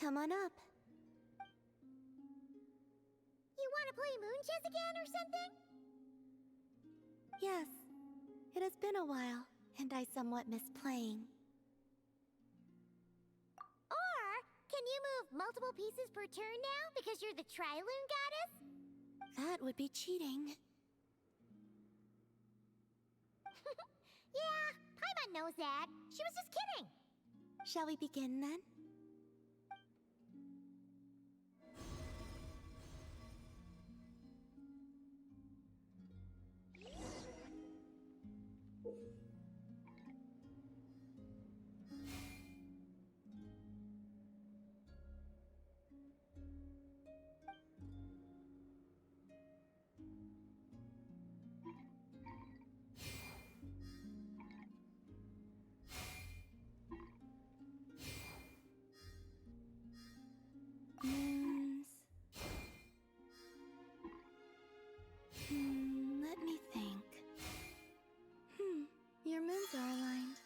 Come on up. You want to play moon chess again or something? Yes, it has been a while, and I somewhat miss playing. Or, can you move multiple pieces per turn now because you're the Triloon goddess? That would be cheating. Yeah, Paimon knows that. She was just kidding. Shall we begin then? Moons. Let me think. Your moons are aligned.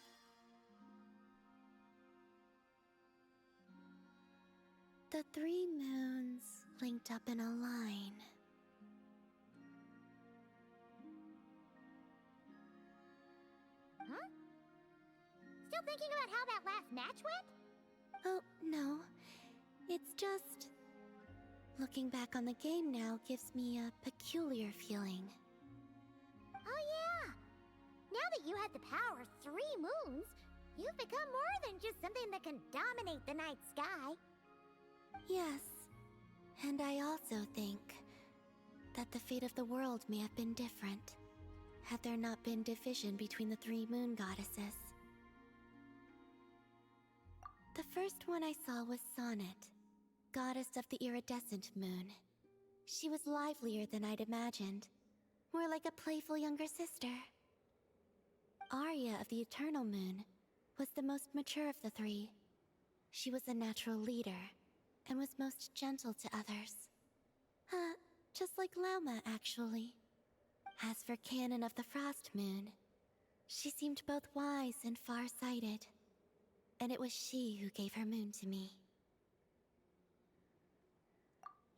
The 3 moons linked up in a line. Huh? Still thinking about how that last match went? Oh, no. It's just... Looking back on the game now gives me a peculiar feeling. Oh yeah! Now that you have the power of 3 moons, you've become more than just something that can dominate the night sky. Yes, and I also think that the fate of the world may have been different had there not been division between the 3 moon goddesses. The first one I saw was Sonnet, goddess of the iridescent moon. She was livelier than I'd imagined, more like a playful younger sister. Arya of the eternal moon was the most mature of the 3. She was a natural leader and was most gentle to others. Just like Lauma, actually. As for Canon of the Frost Moon, she seemed both wise and far-sighted, and it was she who gave her moon to me.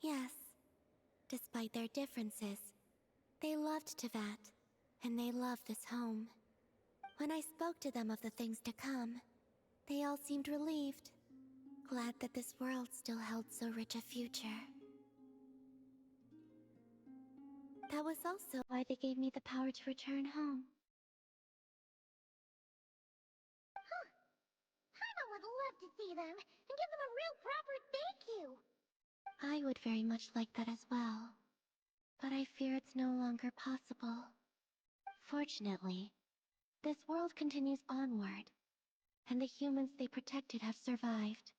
Yes, despite their differences, they loved Tevat, and they loved this home. When I spoke to them of the things to come, they all seemed relieved, glad that this world still held so rich a future. That was also why they gave me the power to return home. Paimon would love to see them and give them a real proper thank you. I would very much like that as well, but I fear it's no longer possible. Fortunately, this world continues onward, and the humans they protected have survived,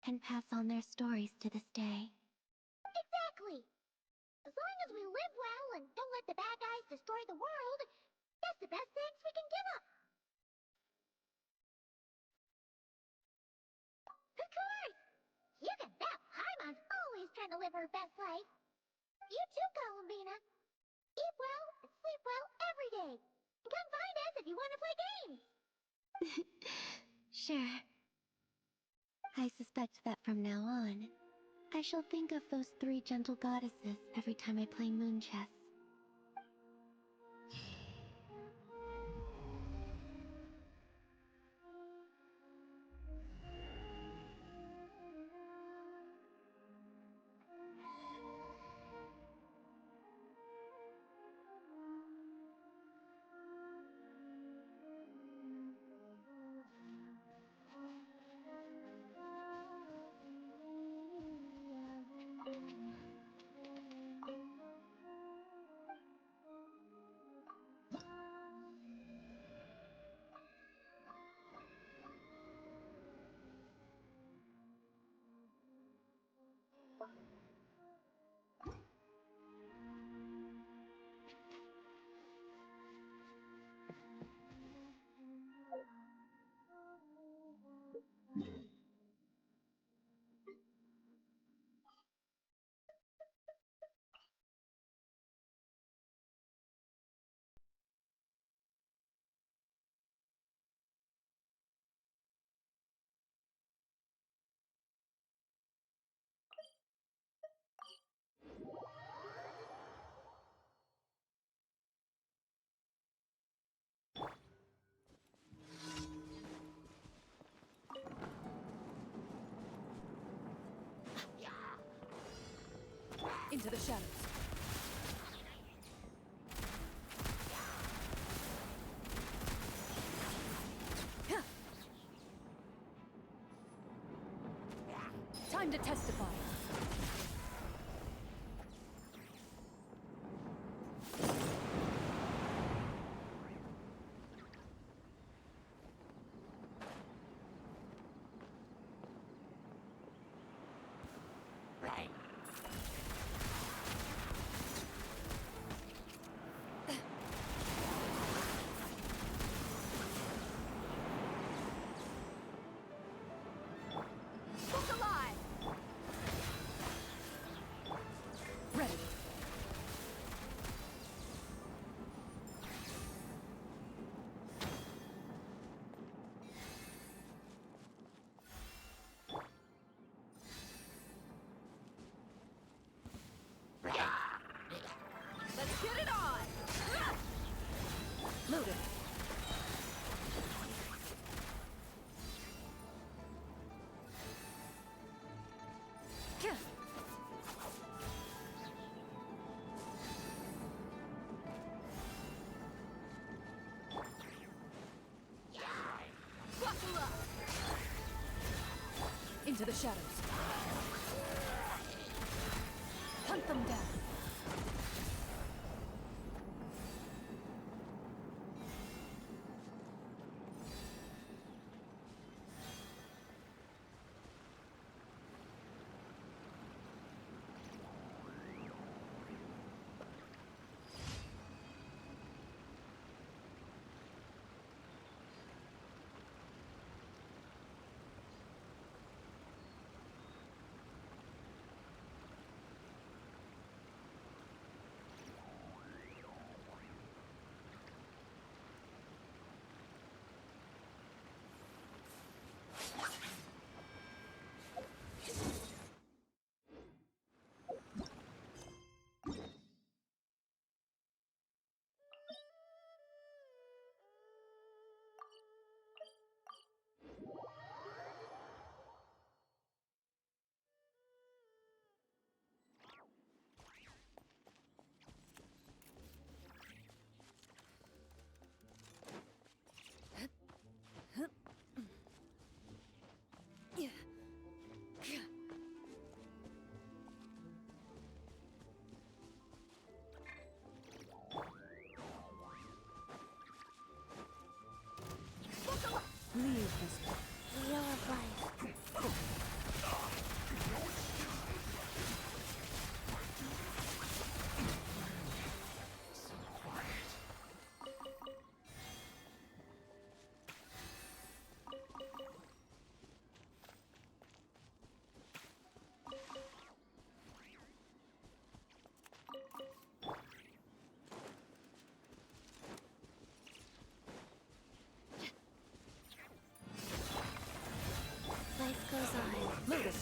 and pass on their stories to this day. Exactly! As long as we live well and don't let the bad guys destroy the world, that's the best thanks we can give them. Of course! You can bet Paimon's always trying to live her best life. You too, Columbina. Eat well and sleep well every day. And come find us if you want to play games. Sure. I suspect that from now on, I shall think of those 3 gentle goddesses every time I play moon chess. Into the shadows. Time to testify. Right. Book alive! Ready. Let's get it on! Loaded. Buckle up! Into the shadows. Hunt them down. Leave this. Wheel of life. Life goes on. Loaded.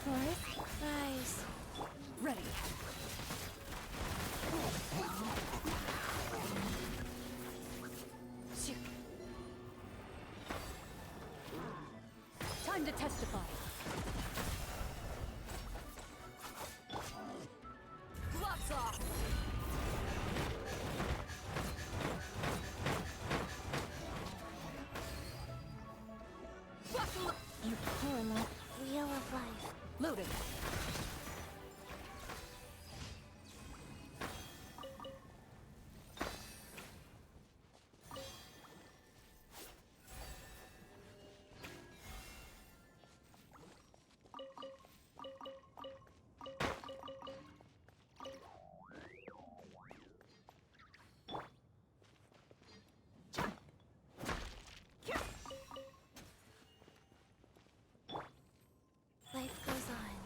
Fourth, rise. Ready. Time to testify. Gloves off. Buckle up. You poor luck. Wheel of life. Loaded. Life goes on.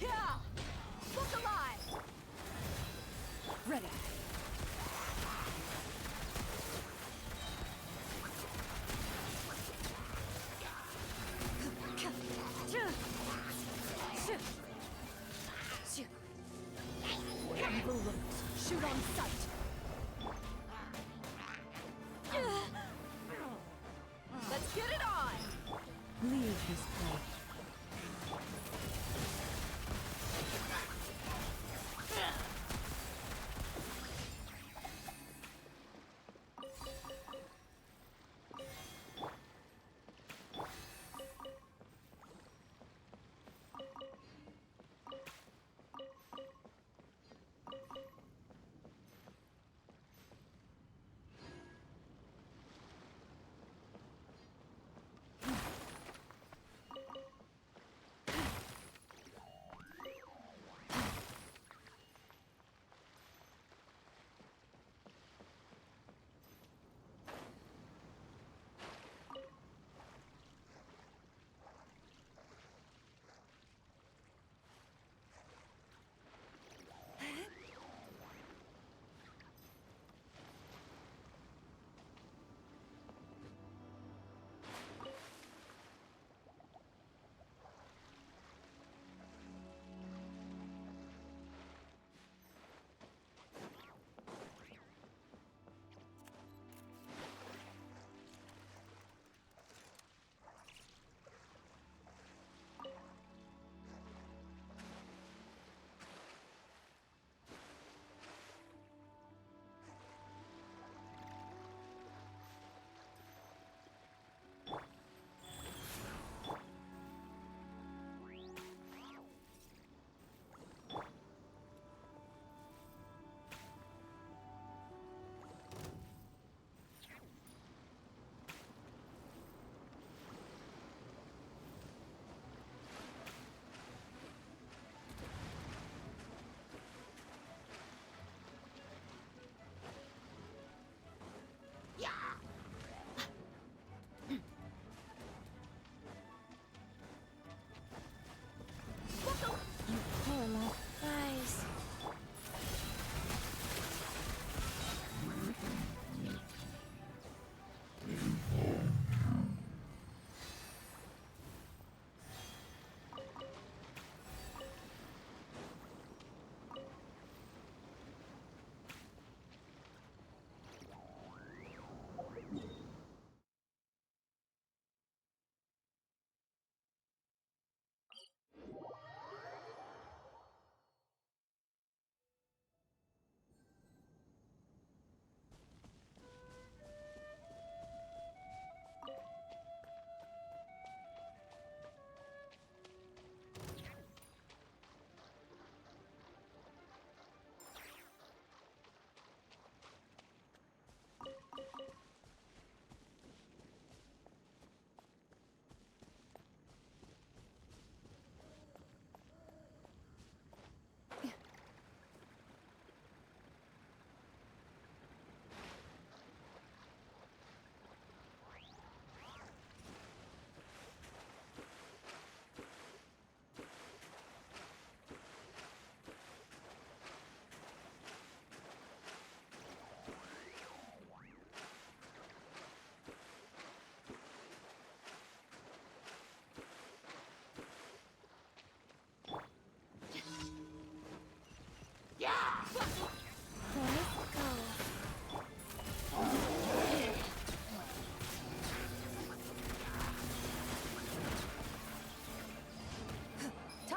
Yeah! Look alive! Ready. Evil looks. Shoot on sight. Let's get it on! Leave this place.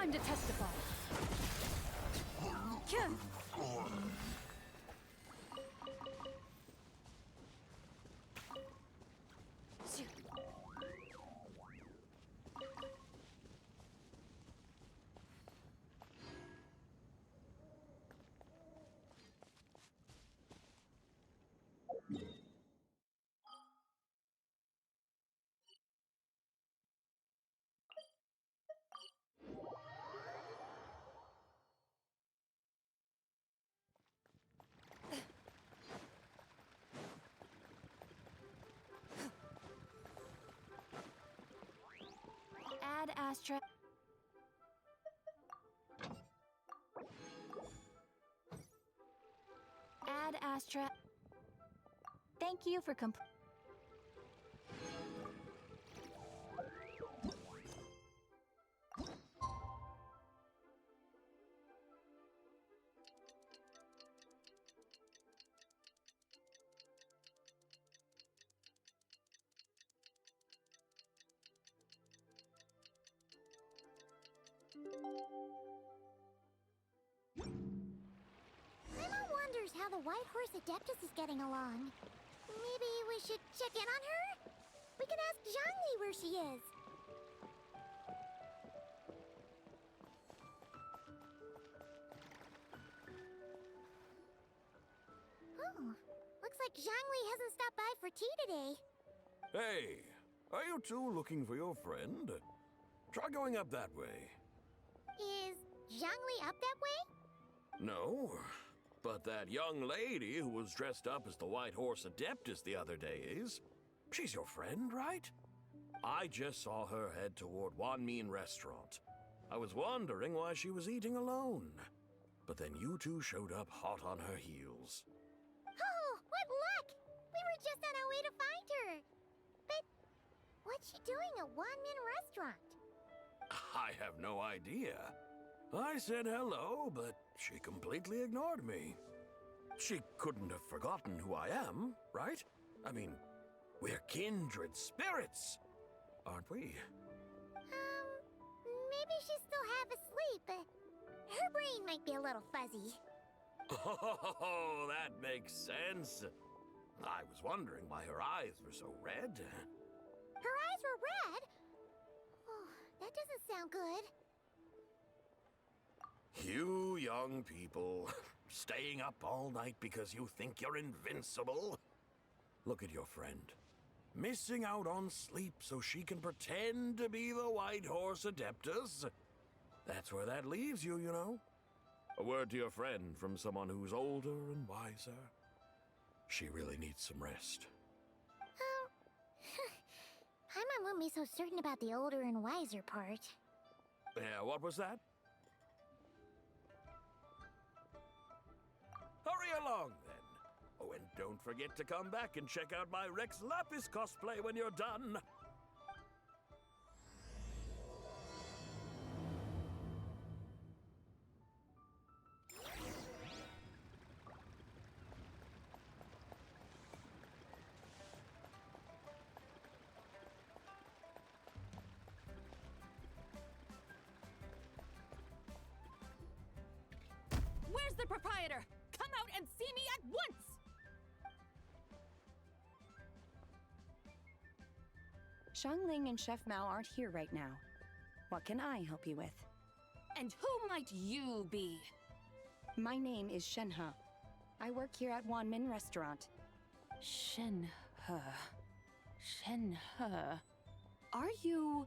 Time to testify. Kyah. Ad Astra. Ad Astra. Thank you for Emma wonders how the White Horse Adeptus is getting along. Maybe we should check in on her? We can ask Zhangli where she is. Oh, looks like Zhangli hasn't stopped by for tea today. Hey, are you two looking for your friend? Try going up that way. Is Zhangli up that way? No, but that young lady who was dressed up as the White Horse Adeptus the other day is. She's your friend, right? I just saw her head toward Wanmin Restaurant. I was wondering why she was eating alone. But then you two showed up hot on her heels. Oh, what luck! We were just on our way to find her. But what's she doing at Wanmin Restaurant? I have no idea. I said hello, but she completely ignored me. She couldn't have forgotten who I am, right? I mean, we're kindred spirits, aren't we? Maybe she's still half asleep, but her brain might be a little fuzzy. Oh, that makes sense. I was wondering why her eyes were so red. Her eyes were red? Oh, that doesn't sound good. You young people, staying up all night because you think you're invincible? Look at your friend. Missing out on sleep so she can pretend to be the White Horse Adeptus. That's where that leaves you, you know. A word to your friend from someone who's older and wiser. She really needs some rest. Paimon won't be so certain about the older and wiser part. Yeah, what was that? Hurry along, then. Oh, and don't forget to come back and check out my Rex Lapis cosplay when you're done. Where's the proprietor? Come out and see me at once! Xiangling and Chef Mao aren't here right now. What can I help you with? And who might you be? My name is Shenhe. I work here at Wanmin Restaurant. Shenhe. Shenhe. Are you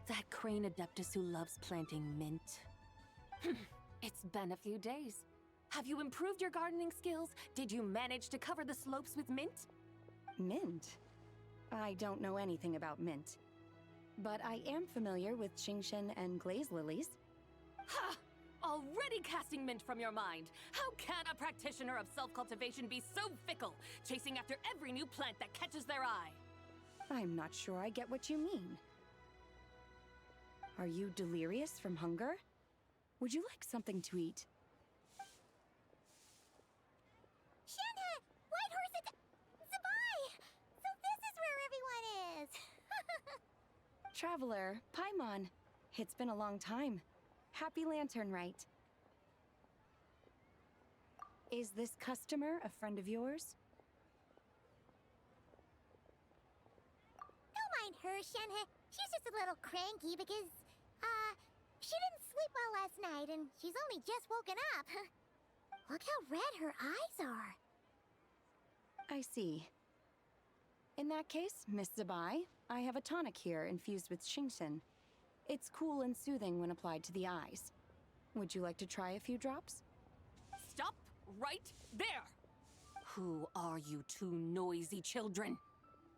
that crane adeptus who loves planting mint? It's been a few days. Have you improved your gardening skills? Did you manage to cover the slopes with mint? Mint? I don't know anything about mint. But I am familiar with Qingshen and glaze lilies. Ha! Already casting mint from your mind. How can a practitioner of self-cultivation be so fickle, chasing after every new plant that catches their eye? I'm not sure I get what you mean. Are you delirious from hunger? Would you like something to eat? Shenhe! White Horse Zabai! So this is where everyone is! Traveler, Paimon. It's been a long time. Happy Lantern, Rite. Is this customer a friend of yours? Don't mind her, Shenhe. She's just a little cranky because, she didn't sleep well last night and she's only just woken up. Look how red her eyes are. I see. In that case, Miss Zabai, I have a tonic here infused with Xingxin. It's cool and soothing when applied to the eyes. Would you like to try a few drops? Stop right there! Who are you two noisy children?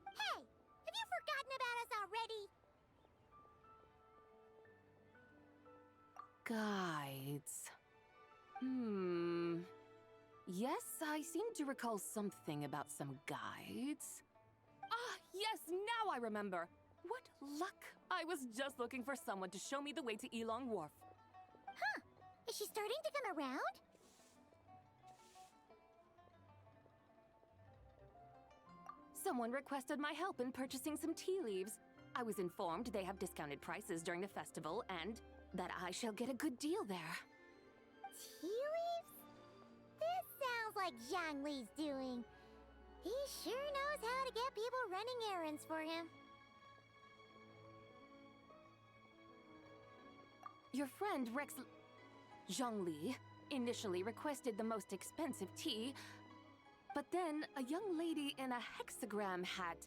Hey, have you forgotten about us already? Guides. Yes, I seem to recall something about some guides. Ah, yes, now I remember. What luck! I was just looking for someone to show me the way to Elong Wharf. Huh. Is she starting to come around? Someone requested my help in purchasing some tea leaves. I was informed they have discounted prices during the festival and that I shall get a good deal there. Tea leaves? This sounds like Zhang Li's doing. He sure knows how to get people running errands for him. Your friend Rex Zhongli initially requested the most expensive tea, but then a young lady in a hexagram hat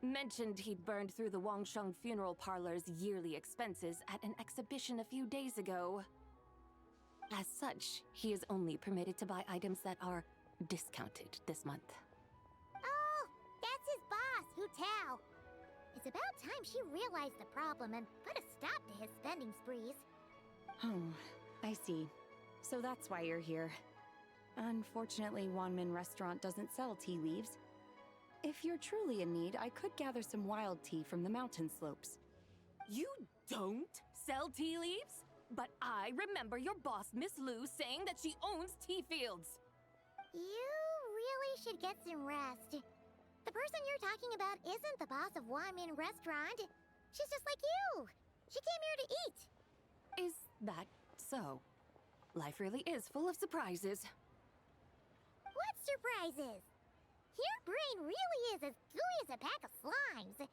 mentioned he'd burned through the Wangsheng funeral parlor's yearly expenses at an exhibition a few days ago. As such, he is only permitted to buy items that are discounted this month. Oh, that's his boss, Hu Tao. It's about time she realized the problem and put a stop to his spending sprees. Oh, I see. So that's why you're here. Unfortunately, Wanmin Restaurant doesn't sell tea leaves. If you're truly in need, I could gather some wild tea from the mountain slopes. You don't sell tea leaves? But I remember your boss, Miss Lu, saying that she owns tea fields. You really should get some rest. The person you're talking about isn't the boss of Wanmin Restaurant. She's just like you. She came here to eat. Is that so? Life really is full of surprises. What surprises? Your brain really is as gooey as a pack of slimes.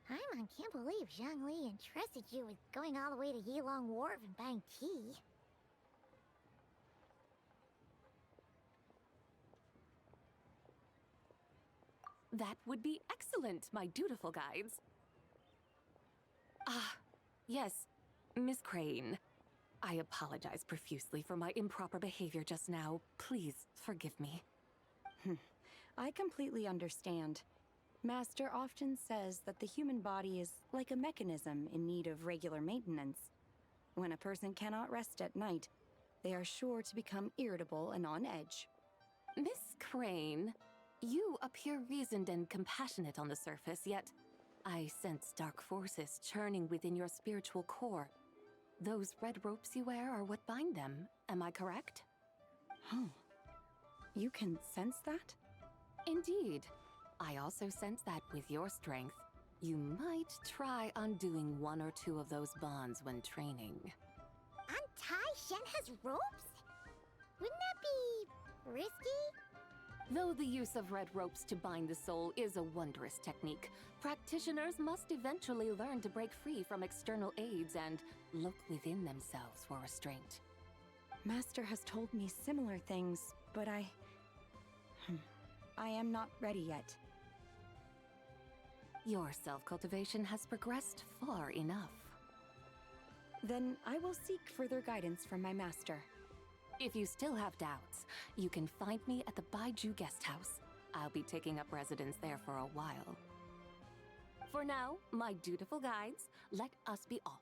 Paimon can't believe Zhang Li entrusted you with going all the way to Yilong Wharf and buying tea. That would be excellent, my dutiful guides. Ah, yes, Miss Crane. I apologize profusely for my improper behavior just now. Please forgive me. I completely understand. Master often says that the human body is like a mechanism in need of regular maintenance. When a person cannot rest at night, they are sure to become irritable and on edge. Miss Crane, you appear reasoned and compassionate on the surface, yet I sense dark forces churning within your spiritual core. Those red ropes you wear are what bind them, am I correct? Oh, you can sense that? Indeed. I also sense that with your strength, you might try undoing one or two of those bonds when training. Untie Shenhe's ropes? Wouldn't that be risky? Though the use of red ropes to bind the soul is a wondrous technique, practitioners must eventually learn to break free from external aids and look within themselves for restraint. Master has told me similar things, but I am not ready yet. Your self-cultivation has progressed far enough. Then I will seek further guidance from my master. If you still have doubts, you can find me at the Baiju Guest House. I'll be taking up residence there for a while. For now, my dutiful guides, let us be off.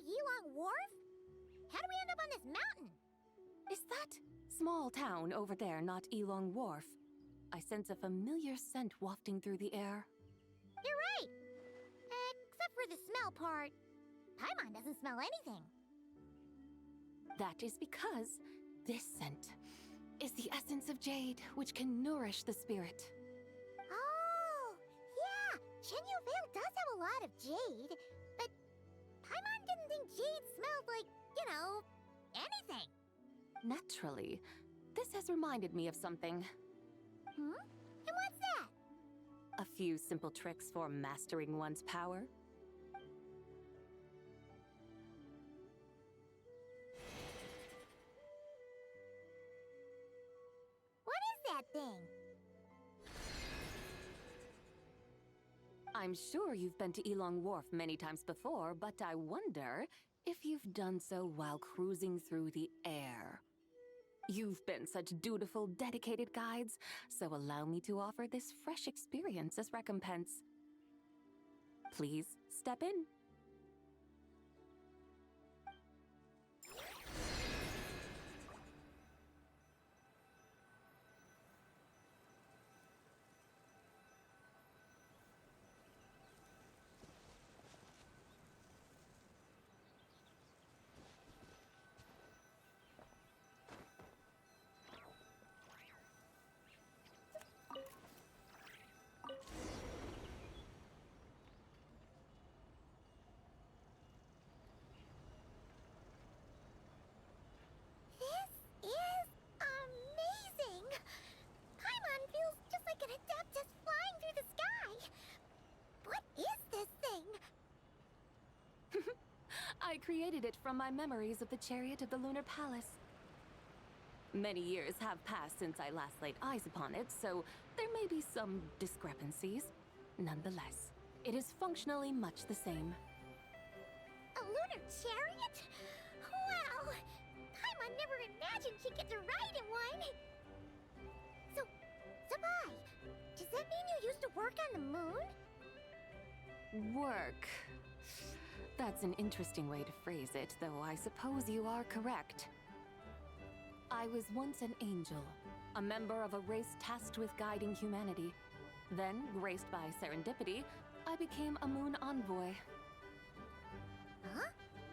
Yilong Wharf? How do we end up on this mountain? Is that small town over there not Elong Wharf? I sense a familiar scent wafting through the air. You're right. Except for the smell part. Paimon doesn't smell anything. That is because this scent is the essence of jade, which can nourish the spirit. Oh, yeah. Chenyu Vale does have a lot of jade, but Paimon didn't think jade smelled like, anything. Naturally, this has reminded me of something. Hmm? And what's that? A few simple tricks for mastering one's power. What is that thing? I'm sure you've been to Elong Wharf many times before, but I wonder if you've done so while cruising through the air. You've been such dutiful, dedicated guides, so allow me to offer this fresh experience as recompense. Please step in. This is amazing! Paimon feels just like an Adeptus flying through the sky. What is this thing? I created it from my memories of the chariot of the Lunar Palace. Many years have passed since I last laid eyes upon it, so there may be some discrepancies. Nonetheless, it is functionally much the same. A lunar chariot? Wow! Paimon never imagined she'd get to ride in one! So, Sabai, does that mean you used to work on the moon? Work. That's an interesting way to phrase it, though I suppose you are correct. I was once an angel, a member of a race tasked with guiding humanity. Then, graced by serendipity, I became a moon envoy. Huh?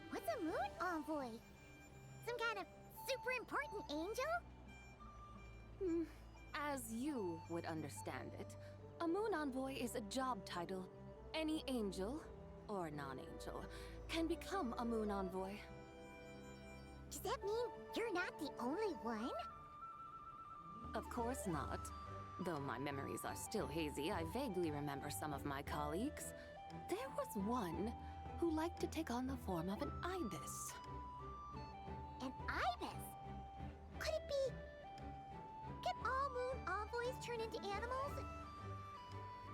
What's a moon envoy? Some kind of super important angel? As you would understand it, a moon envoy is a job title. Any angel, or non-angel, can become a moon envoy. Does that mean you're not the only one? Of course not. Though my memories are still hazy, I vaguely remember some of my colleagues. There was one who liked to take on the form of an ibis. An ibis? Could it be... Can all moon envoys turn into animals?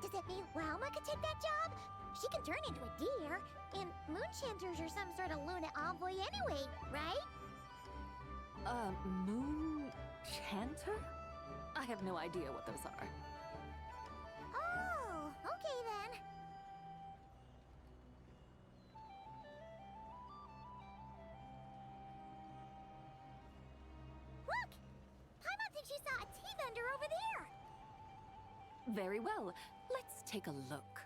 Does that mean Rauma could take that job? She can turn into a deer, and moon chanters are some sort of Luna envoy anyway, right? Moon chanter? I have no idea what those are. Oh, okay then. Look! Paimon thinks she saw a tea vendor over there! Very well. Let's take a look.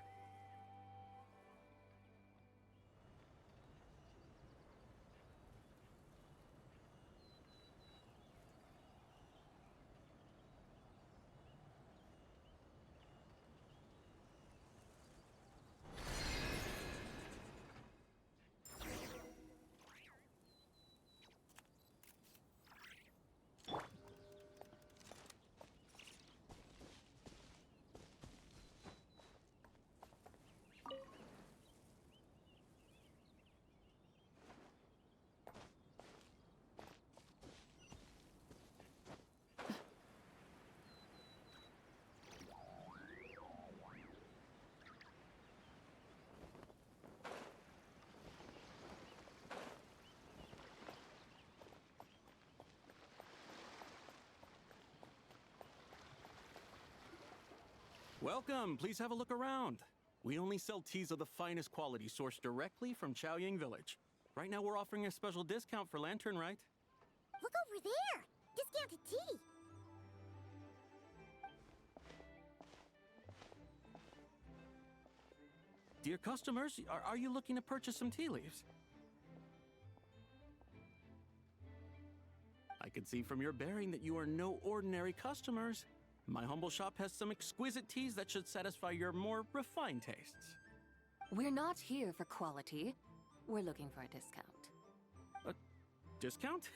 Welcome, please have a look around. We only sell teas of the finest quality sourced directly from Chaoying Village. Right now we're offering a special discount for Lantern Rite. Look over there! Discounted tea! Dear customers, are you looking to purchase some tea leaves? I can see from your bearing that you are no ordinary customers. My humble shop has some exquisite teas that should satisfy your more refined tastes. We're not here for quality. We're looking for a discount. Discount?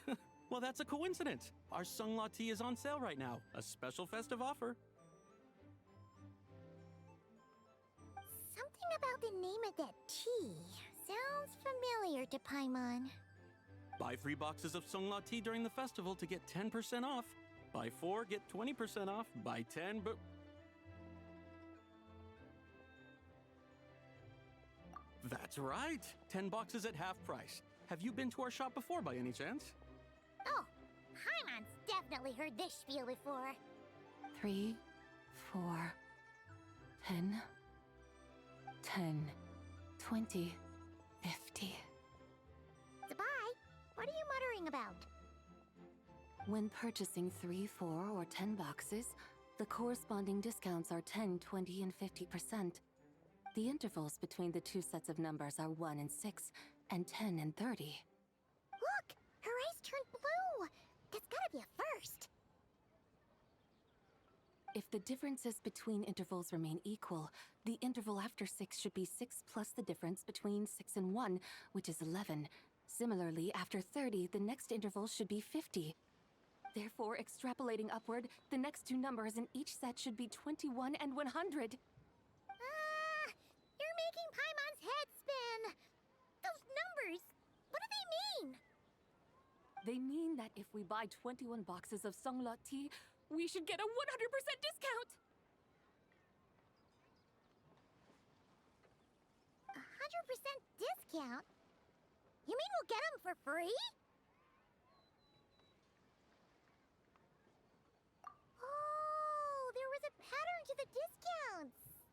Well, that's a coincidence. Our Sung La tea is on sale right now. A special festive offer. Something about the name of that tea sounds familiar to Paimon. Buy 3 boxes of Sung La tea during the festival to get 10% off. Buy 4, get 20% off. Buy 10, but... That's right! 10 boxes at half price. Have you been to our shop before by any chance? Oh, Paimon's definitely heard this spiel before. 3, 4, 10, 10, 20, 50. Zabai, what are you muttering about? When purchasing 3, 4, or 10 boxes, the corresponding discounts are 10, 20, and 50%. The intervals between the two sets of numbers are 1 and 6, and 10 and 30. Look! Her eyes turned blue! That's gotta be a first! If the differences between intervals remain equal, the interval after 6 should be 6 plus the difference between 6 and 1, which is 11. Similarly, after 30, the next interval should be 50. Therefore, extrapolating upward, the next two numbers in each set should be 21 and 100. You're making Paimon's head spin! Those numbers, what do they mean? They mean that if we buy 21 boxes of Sung La tea, we should get a 100% discount! 100% discount? You mean we'll get them for free? Oh, there was a pattern to the discounts.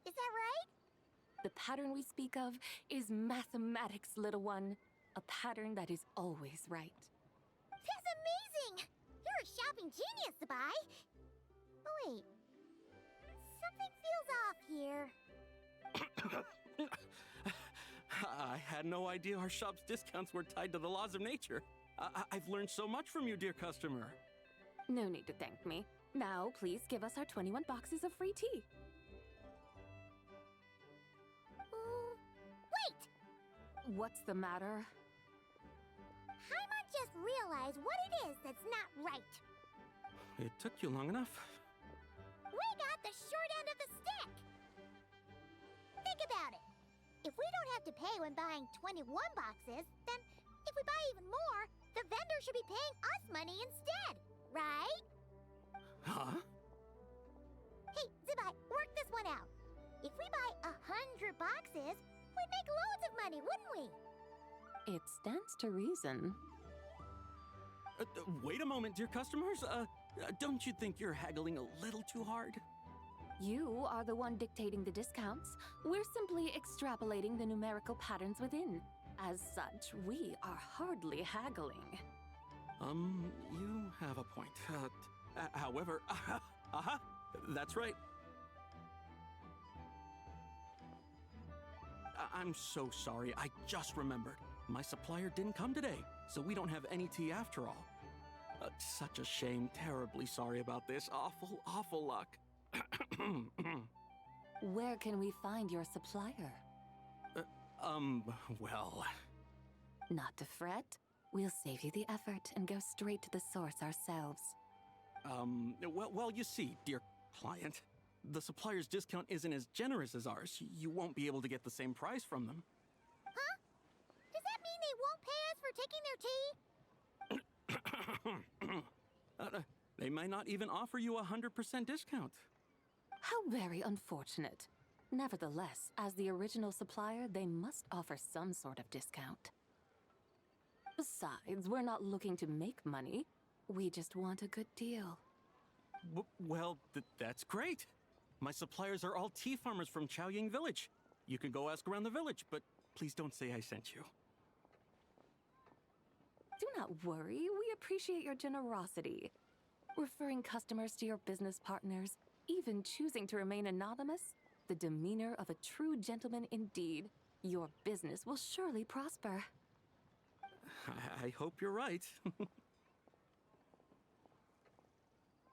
Is that right? The pattern we speak of is mathematics, little one. A pattern that is always right. That's amazing! You're a shopping genius, Zabai! Oh wait. Something feels off here. I had no idea our shop's discounts were tied to the laws of nature. I've learned so much from you, dear customer. No need to thank me. Now, please give us our 21 boxes of free tea. Wait! What's the matter? Paimon just realized what it is that's not right. It took you long enough. We got the short end of the stick! Think about it. If we don't have to pay when buying 21 boxes, then if we buy even more, the vendor should be paying us money instead, right? Huh? Hey, Zabai, work this one out. If we buy 100 boxes, we'd make loads of money, wouldn't we? It stands to reason. Wait a moment, dear customers. Don't you think you're haggling a little too hard? You are the one dictating the discounts. We're simply extrapolating the numerical patterns within. As such, we are hardly haggling. You have a point. However, that's right. I'm so sorry. I just remembered. My supplier didn't come today, so we don't have any tea after all. Such a shame. Terribly sorry about this. Awful luck. Where can we find your supplier? Well... Not to fret. We'll save you the effort and go straight to the source ourselves. Well, you see, dear client, the supplier's discount isn't as generous as ours. You won't be able to get the same price from them. Huh? Does that mean they won't pay us for taking their tea? They might not even offer you a 100% discount. How very unfortunate. Nevertheless, as the original supplier, they must offer some sort of discount. Besides, we're not looking to make money. We just want a good deal. Well, that's great. My suppliers are all tea farmers from Chaoying Village. You can go ask around the village, but Please don't say I sent you. Do not worry, we appreciate your generosity. Referring customers to your business partners, even choosing to remain anonymous, the demeanor of a true gentleman indeed. Your business will surely prosper. I hope you're right.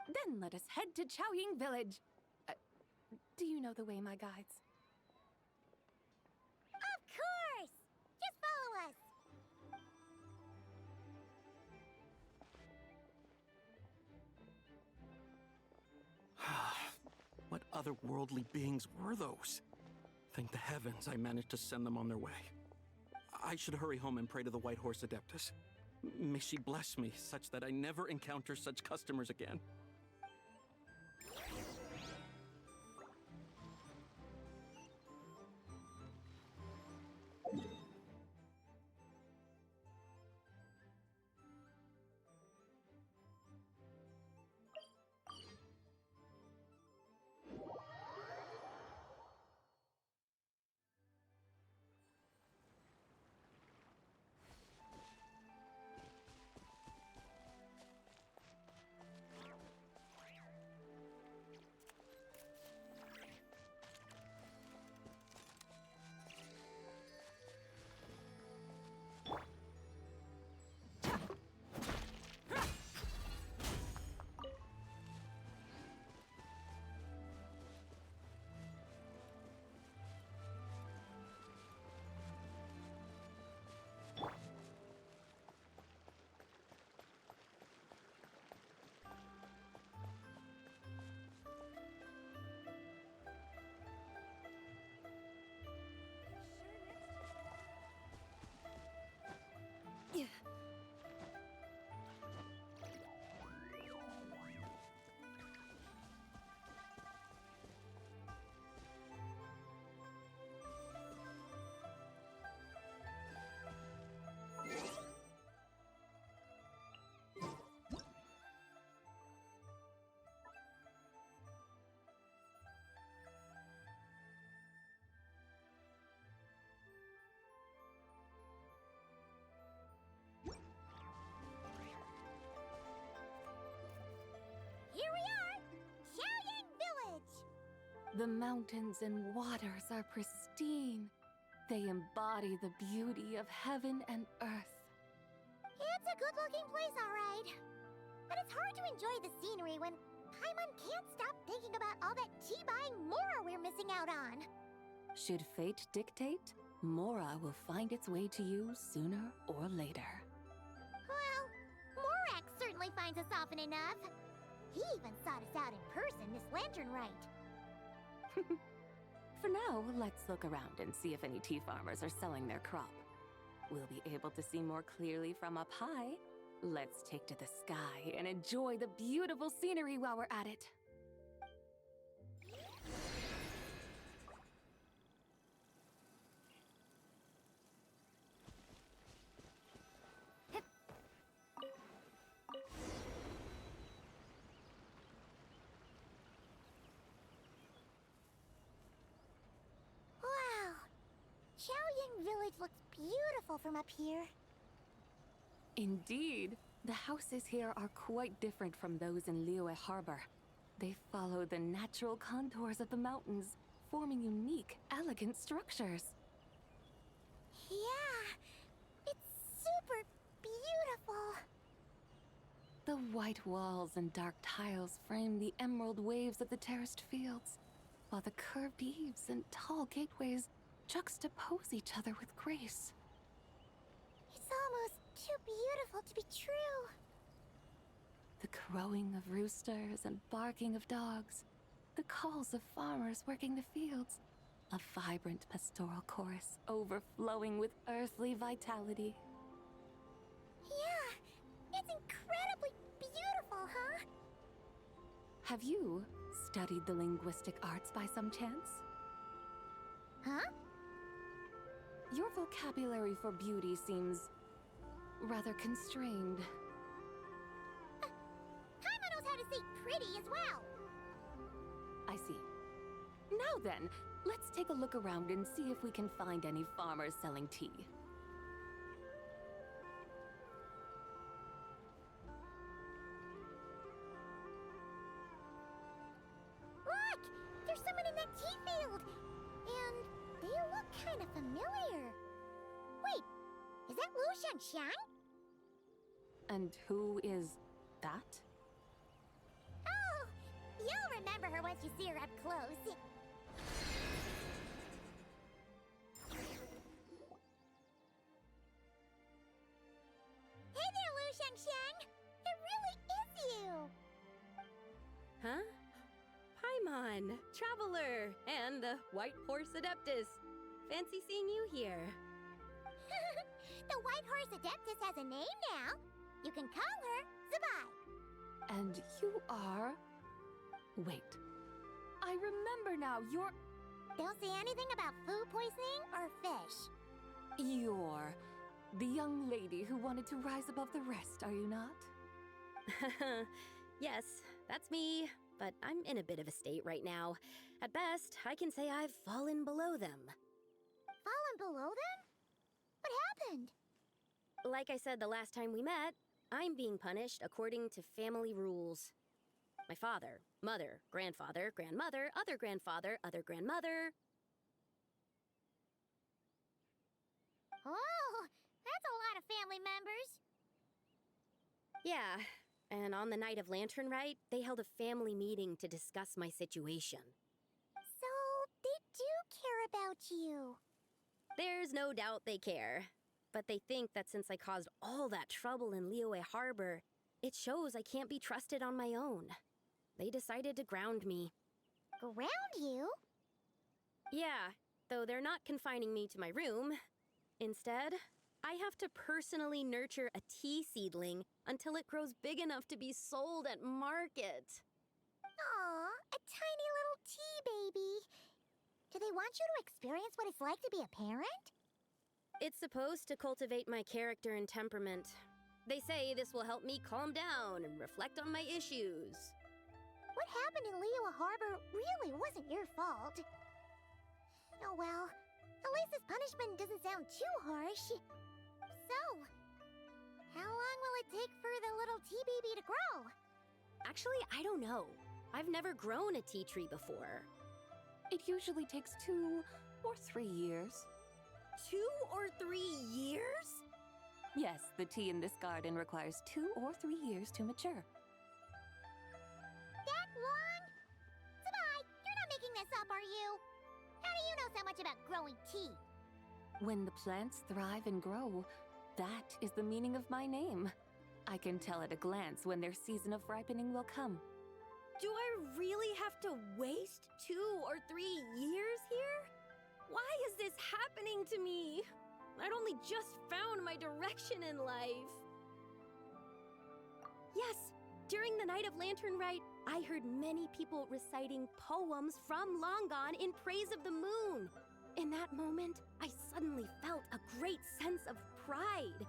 Then let us head to Chaoying Village. Do you know the way, my guides? Of course! Just follow us! What otherworldly beings were those? Thank the heavens I managed to send them on their way. I should hurry home and pray to the White Horse Adeptus. May she bless me such that I never encounter such customers again. Here we are! Chaoying Village! The mountains and waters are pristine. They embody the beauty of heaven and earth. It's a good-looking place, all right. But it's hard to enjoy the scenery when Paimon can't stop thinking about all that tea-buying Mora we're missing out on. Should fate dictate, Mora will find its way to you sooner or later. Well, Morak certainly finds us often enough. He even sought us out in person this lantern rite. For now, let's look around and see if any tea farmers are selling their crop. We'll be able to see more clearly from up high. Let's take to the sky and enjoy the beautiful scenery while we're at it. Wow! Chaoying Village looks beautiful from up here. Indeed, the houses here are quite different from those in Liyue Harbor. They follow the natural contours of the mountains, forming unique, elegant structures. Yeah, it's super beautiful. The white walls and dark tiles frame the emerald waves of the terraced fields, while the curved eaves and tall gateways juxtapose each other with grace. It's almost too beautiful to be true. The crowing of roosters and barking of dogs, the calls of farmers working the fields, a vibrant pastoral chorus overflowing with earthly vitality. Yeah, it's incredibly beautiful, huh? Have you studied the linguistic arts by some chance? Huh? Your vocabulary for beauty seems rather constrained. Paimon knows how to say pretty as well. I see. Now then, Let's take a look around and see if we can find any farmers selling tea. Look! There's someone in that tea field! And they look kind of familiar. Wait, is that Lu Shanxiang? And who is that? Oh, you'll remember her once you see her up close. Hey there, Lu Shanxiang! It really is you! Huh? Paimon, Traveler, and the White Horse Adeptus. Fancy seeing you here. The White Horse Adeptus has a name now. You can call her Zabai. And you are... Wait. I remember now, you're... Don't say anything about food poisoning or fish. You're... the young lady who wanted to rise above the rest, are you not? Yes, that's me, but I'm in a bit of a state right now. At best, I can say I've fallen below them. Fallen below them? What happened? Like I said the last time we met, I'm being punished according to family rules. My father, mother, grandfather, grandmother, other grandfather, other grandmother. Oh, that's a lot of family members. Yeah, and on the night of Lantern Rite, they held a family meeting to discuss my situation. So, they do care about you. There's no doubt they care. But they think that since I caused all that trouble in Liyue Harbor, it shows I can't be trusted on my own. They decided to ground me. Ground you? Yeah, though they're not confining me to my room. Instead, I have to personally nurture a tea seedling until it grows big enough to be sold at market. Aw, a tiny little tea baby. Do they want you to experience what it's like to be a parent? It's supposed to cultivate my character and temperament. They say this will help me calm down and reflect on my issues. What happened in Liyue Harbor really wasn't your fault. Oh well, at least this punishment doesn't sound too harsh. So, how long will it take for the little tea baby to grow? Actually, I don't know. I've never grown a tea tree before. It usually takes 2 or 3 years. 2 or 3 years? Yes, the tea in this garden requires 2 or 3 years to mature. That long? Zabai, you're not making this up, are you? How do you know so much about growing tea? When the plants thrive and grow, that is the meaning of my name. I can tell at a glance when their season of ripening will come. Do I really have to waste 2 or 3 years here? Why is this happening to me? I'd only just found my direction in life. Yes, during the night of Lantern Rite, I heard many people reciting poems from Long Gone in praise of the moon. In that moment, I suddenly felt a great sense of pride.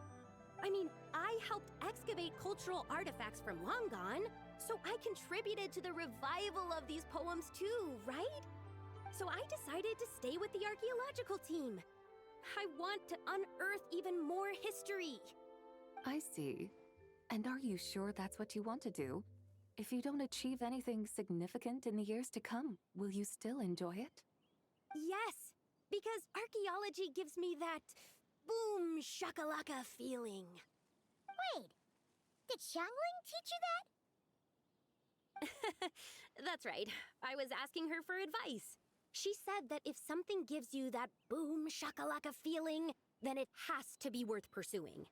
I mean, I helped excavate cultural artifacts from Long Gone, so I contributed to the revival of these poems too, right? So I decided to stay with the archaeological team. I want to unearth even more history. I see. And are you sure that's what you want to do? If you don't achieve anything significant in the years to come, will you still enjoy it? Yes, because archaeology gives me that boom shakalaka feeling. Wait, did Xiangling teach you that? That's right. I was asking her for advice. She said that if something gives you that boom shakalaka feeling, then it has to be worth pursuing.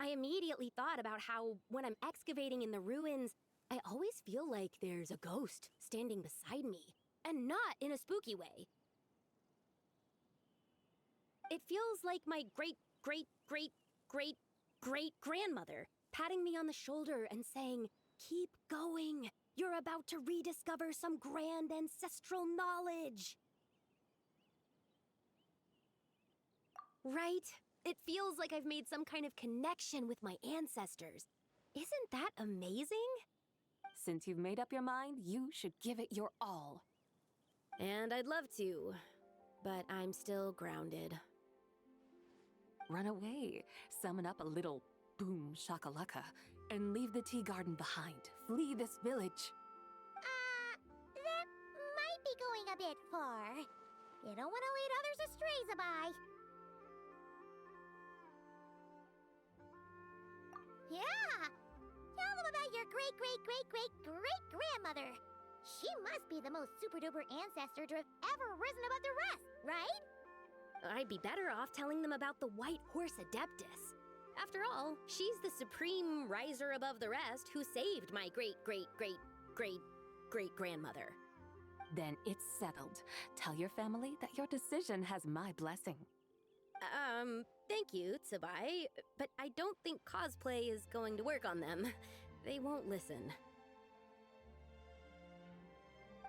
I immediately thought about how, when I'm excavating in the ruins, I always feel like there's a ghost standing beside me, and not in a spooky way. It feels like my great-great-great-great-great-grandmother patting me on the shoulder and saying, "Keep going. You're about to rediscover some grand ancestral knowledge." Right? It feels like I've made some kind of connection with my ancestors. Isn't that amazing? Since you've made up your mind, you should give it your all. And I'd love to, but I'm still grounded. Run away, summon up a little boom shakalaka, and leave the tea garden behind. Flee this village. That might be going a bit far. You don't want to lead others astray, Zabai. Yeah! Tell them about your great-great-great-great-great-grandmother. She must be the most super-duper ancestor to have ever risen above the rest, right? I'd be better off telling them about the White Horse Adeptus. After all, she's the supreme riser above the rest who saved my great-great-great-great-great-grandmother. Then it's settled. Tell your family that your decision has my blessing. Thank you, Tsubai, but I don't think cosplay is going to work on them. They won't listen.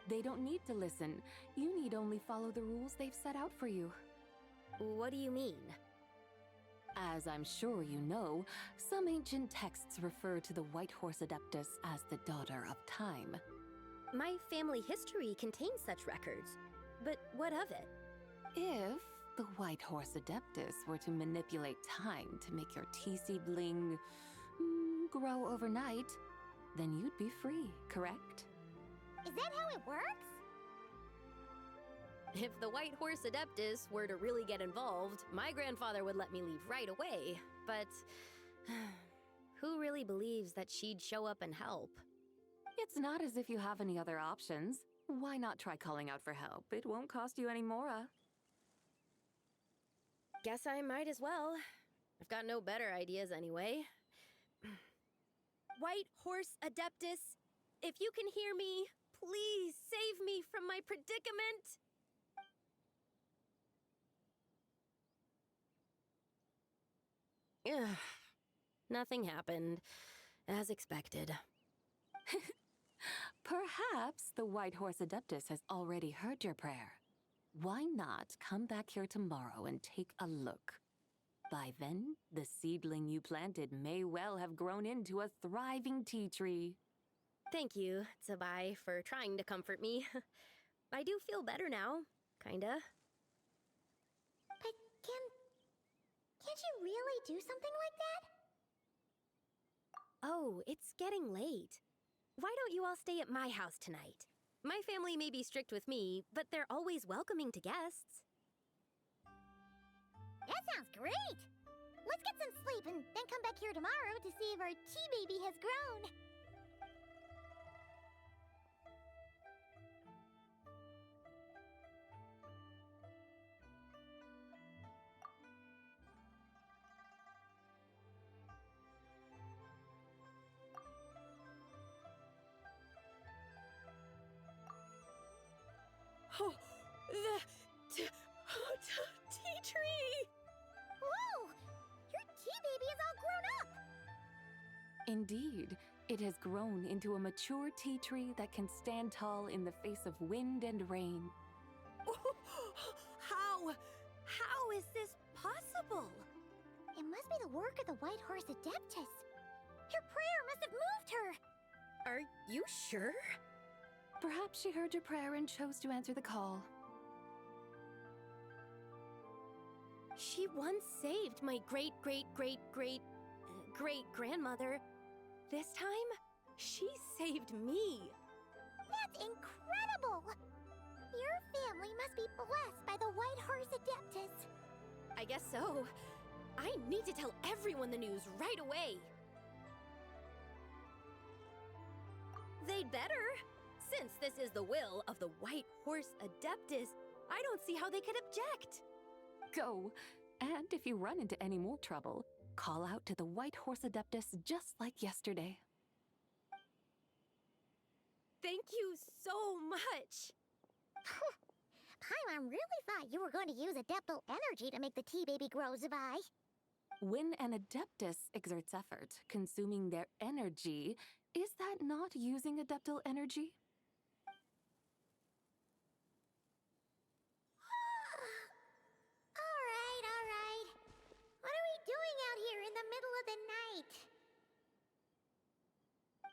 They don't need to listen. You need only follow the rules they've set out for you. What do you mean? As I'm sure you know, some ancient texts refer to the White Horse Adeptus as the Daughter of Time. My family history contains such records, but what of it? If the White Horse Adeptus were to manipulate time to make your tea seedling grow overnight, then you'd be free, correct? Is that how it works? If the White Horse Adeptus were to really get involved, my grandfather would let me leave right away, but who really believes that she'd show up and help? It's not as if you have any other options. Why not try calling out for help? It won't cost you any mora. Guess I might as well. I've got no better ideas anyway. White Horse Adeptus, if you can hear me, please save me from my predicament! Ugh. Nothing happened, as expected. Perhaps the White Horse Adeptus has already heard your prayer. Why not come back here tomorrow and take a look? By then, the seedling you planted may well have grown into a thriving tea tree. Thank you, Tsubai, for trying to comfort me. I do feel better now, kinda. But can't you really do something like that? Oh, it's getting late. Why don't you all stay at my house tonight? My family may be strict with me, but they're always welcoming to guests. That sounds great! Let's get some sleep and then come back here tomorrow to see if our tea baby has grown. Oh, the tea tree! Whoa! Your tea baby is all grown up! Indeed, it has grown into a mature tea tree that can stand tall in the face of wind and rain. How is this possible? It must be the work of the White Horse Adeptus. Your prayer must have moved her! Are you sure? Perhaps she heard your prayer and chose to answer the call. She once saved my great-great-great-great-great-grandmother. This time, she saved me. That's incredible! Your family must be blessed by the White Horse Adeptus. I guess so. I need to tell everyone the news right away. They'd better. Since this is the will of the White Horse Adeptus, I don't see how they could object. Go, and if you run into any more trouble, call out to the White Horse Adeptus just like yesterday. Thank you so much. Paimon really thought you were going to use Adeptal energy to make the tea baby grow, Zabai. When an Adeptus exerts effort, consuming their energy, is that not using Adeptal energy? All right. What are we doing out here in the middle of the night?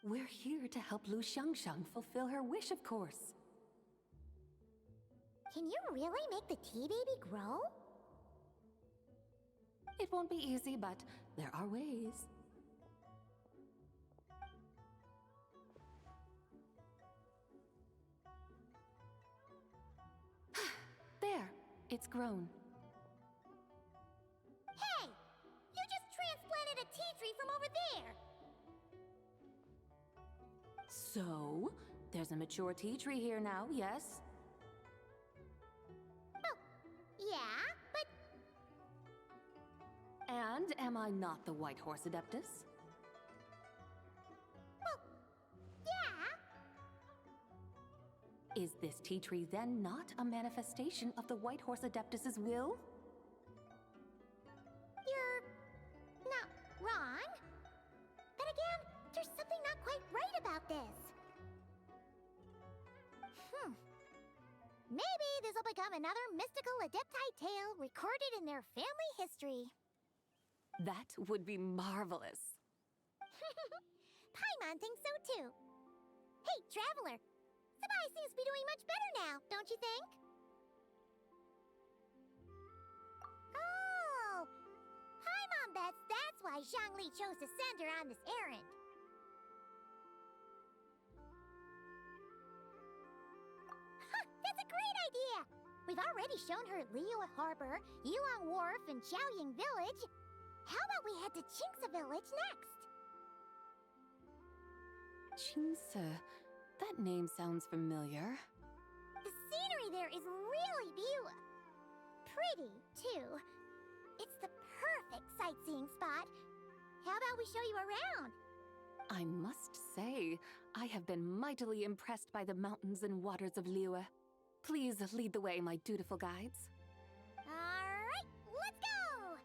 We're here to help Lu Xiangxiang fulfill her wish, of course. Can you really make the tea baby grow? It won't be easy, but there are ways. There, it's grown. Hey! You just transplanted a tea tree from over there! So, there's a mature tea tree here now, yes? Well, yeah, but And am I not the White Horse Adeptus? yeah. Is this tea tree then not a manifestation of the White Horse Adeptus's will? You're not wrong. But again, there's something not quite right about this. Maybe this will become another mystical Adepti tale recorded in their family history. That would be marvelous. Paimon thinks so too. Hey, Traveler! Sabai seems to be doing much better now, don't you think? Oh! Paimon bets that's why Zhongli chose to send her on this errand. Huh, that's a great idea! We've already shown her Liyue Harbor, Yulong Wharf, and Xiaoying Village. How about we head to Qingce Village next? Qingce. That name sounds familiar. The scenery there is really pretty, too. It's the perfect sightseeing spot. How about we show you around? I must say, I have been mightily impressed by the mountains and waters of Liyue. Please lead the way, my dutiful guides. Alright, let's go!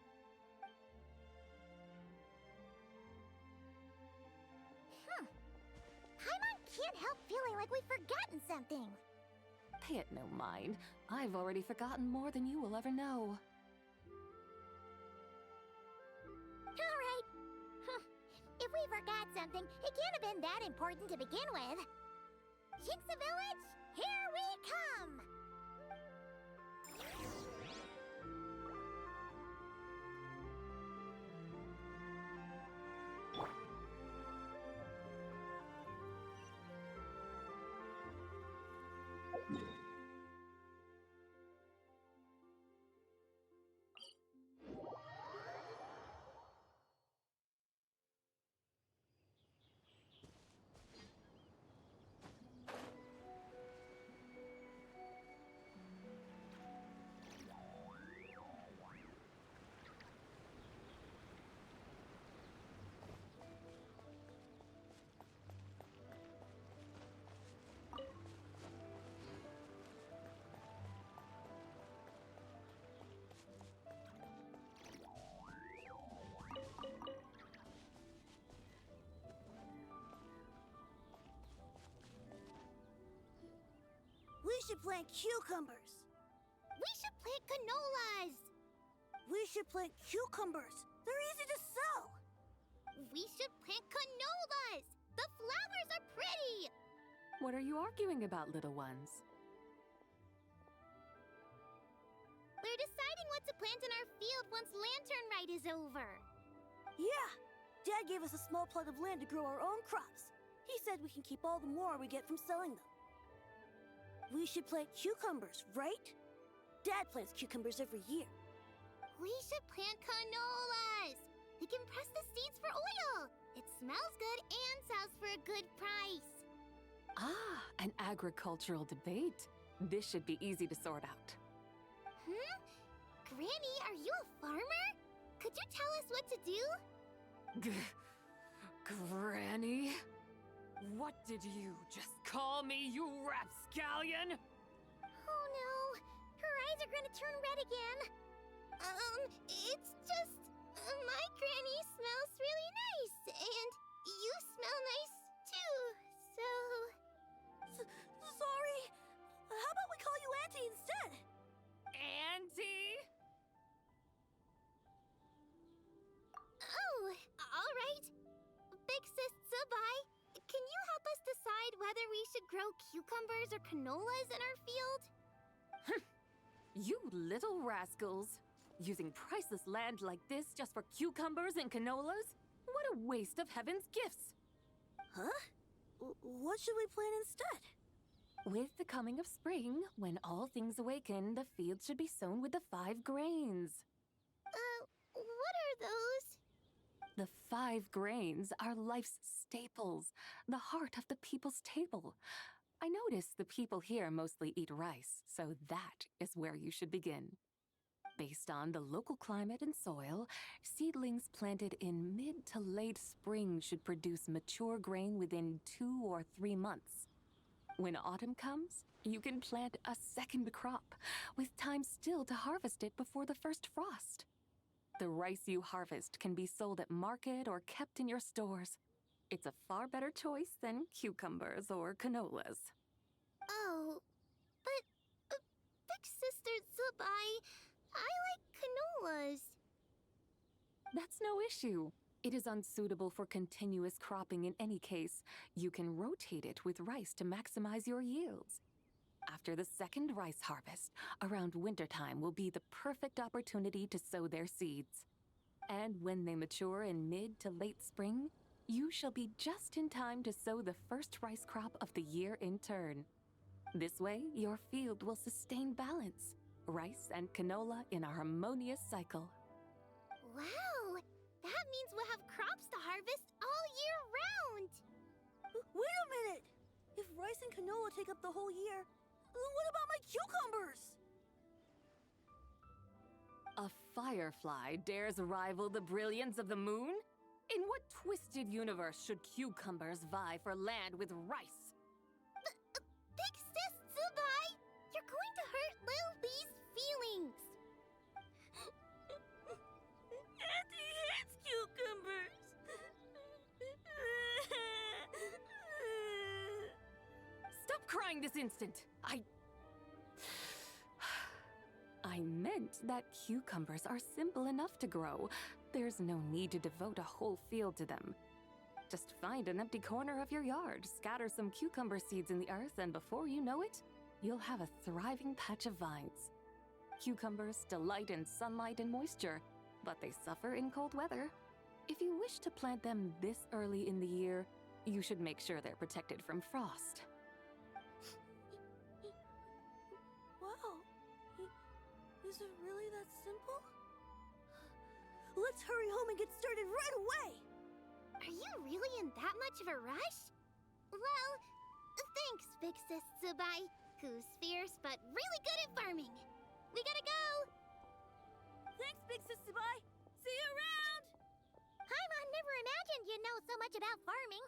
Paimon can't help feeling like we've forgotten something. Pay it no mind. I've already forgotten more than you will ever know. Alright. If we forgot something, it can't have been that important to begin with. Qingce Village, here we come! We should plant cucumbers. We should plant canolas! We should plant cucumbers. They're easy to sow. We should plant canolas! The flowers are pretty! What are you arguing about, little ones? We're deciding what to plant in our field once Lantern Rite is over. Yeah. Dad gave us a small plot of land to grow our own crops. He said we can keep all the more we get from selling them. We should plant cucumbers, right? Dad plants cucumbers every year. We should plant canolas! We can press the seeds for oil! It smells good and sells for a good price. Ah, an agricultural debate. This should be easy to sort out. Granny, are you a farmer? Could you tell us what to do? Granny? What did you just call me, you rapscallion? Oh no, her eyes are gonna turn red again. It's just... my granny smells really nice, and you smell nice too, so... Sorry. How about we call you Auntie instead? Auntie? Oh, all right. Big Sis Sabai, can you help us decide whether we should grow cucumbers or canolas in our field? You little rascals! Using priceless land like this just for cucumbers and canolas? What a waste of heaven's gifts! Huh? What should we plant instead? With the coming of spring, when all things awaken, the fields should be sown with the 5 grains. What are those? The 5 grains are life's staples, the heart of the people's table. I notice the people here mostly eat rice, so that is where you should begin. Based on the local climate and soil, seedlings planted in mid to late spring should produce mature grain within 2 or 3 months. When autumn comes, you can plant a second crop, with time still to harvest it before the first frost. The rice you harvest can be sold at market or kept in your stores. It's a far better choice than cucumbers or canolas. Oh, but Big Sister Zubai, I like canolas. That's no issue. It is unsuitable for continuous cropping in any case. You can rotate it with rice to maximize your yields. After the second rice harvest, around wintertime will be the perfect opportunity to sow their seeds. And when they mature in mid to late spring, you shall be just in time to sow the first rice crop of the year in turn. This way, your field will sustain balance, rice and canola in a harmonious cycle. Wow, that means we'll have crops to harvest all year round. Wait a minute! If rice and canola take up the whole year, what about my cucumbers? A firefly dares rival the brilliance of the moon? In what twisted universe should cucumbers vie for land with rice? Big Sis Zubai, you're going to hurt Lil Bee's feelings. Auntie hates cucumbers. Stop crying this instant! I meant that cucumbers are simple enough to grow. There's no need to devote a whole field to them. Just find an empty corner of your yard, scatter some cucumber seeds in the earth, and before you know it, you'll have a thriving patch of vines. Cucumbers delight in sunlight and moisture, but they suffer in cold weather. If you wish to plant them this early in the year, you should make sure they're protected from frost. Wow. Is it really that simple? Let's hurry home and get started right away! Are you really in that much of a rush? Well, thanks, Big Sis Zubai. Who's fierce but really good at farming. We gotta go! Thanks, Big Sis Zubai! See you around! Paimon never imagined you'd know so much about farming.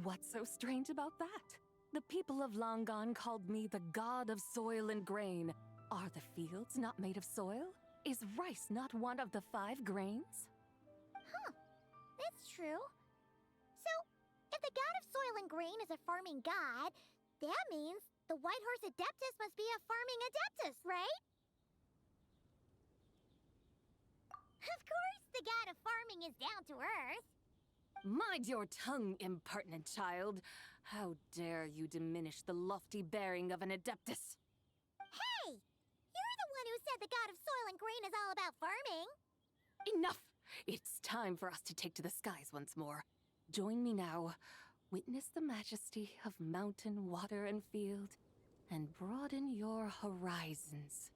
What's so strange about that? The people of Long Gone called me the god of soil and grain. Are the fields not made of soil? Is rice not one of the 5 grains? Huh, that's true. So, if the god of soil and grain is a farming god, that means the White Horse Adeptus must be a farming adeptus, right? Of course, the god of farming is down to earth. Mind your tongue, impertinent child. How dare you diminish the lofty bearing of an adeptus? Hey! You're the one who said the god of soil and grain is all about farming. Enough! It's time for us to take to the skies once more. Join me now. Witness the majesty of mountain, water, and field, and broaden your horizons.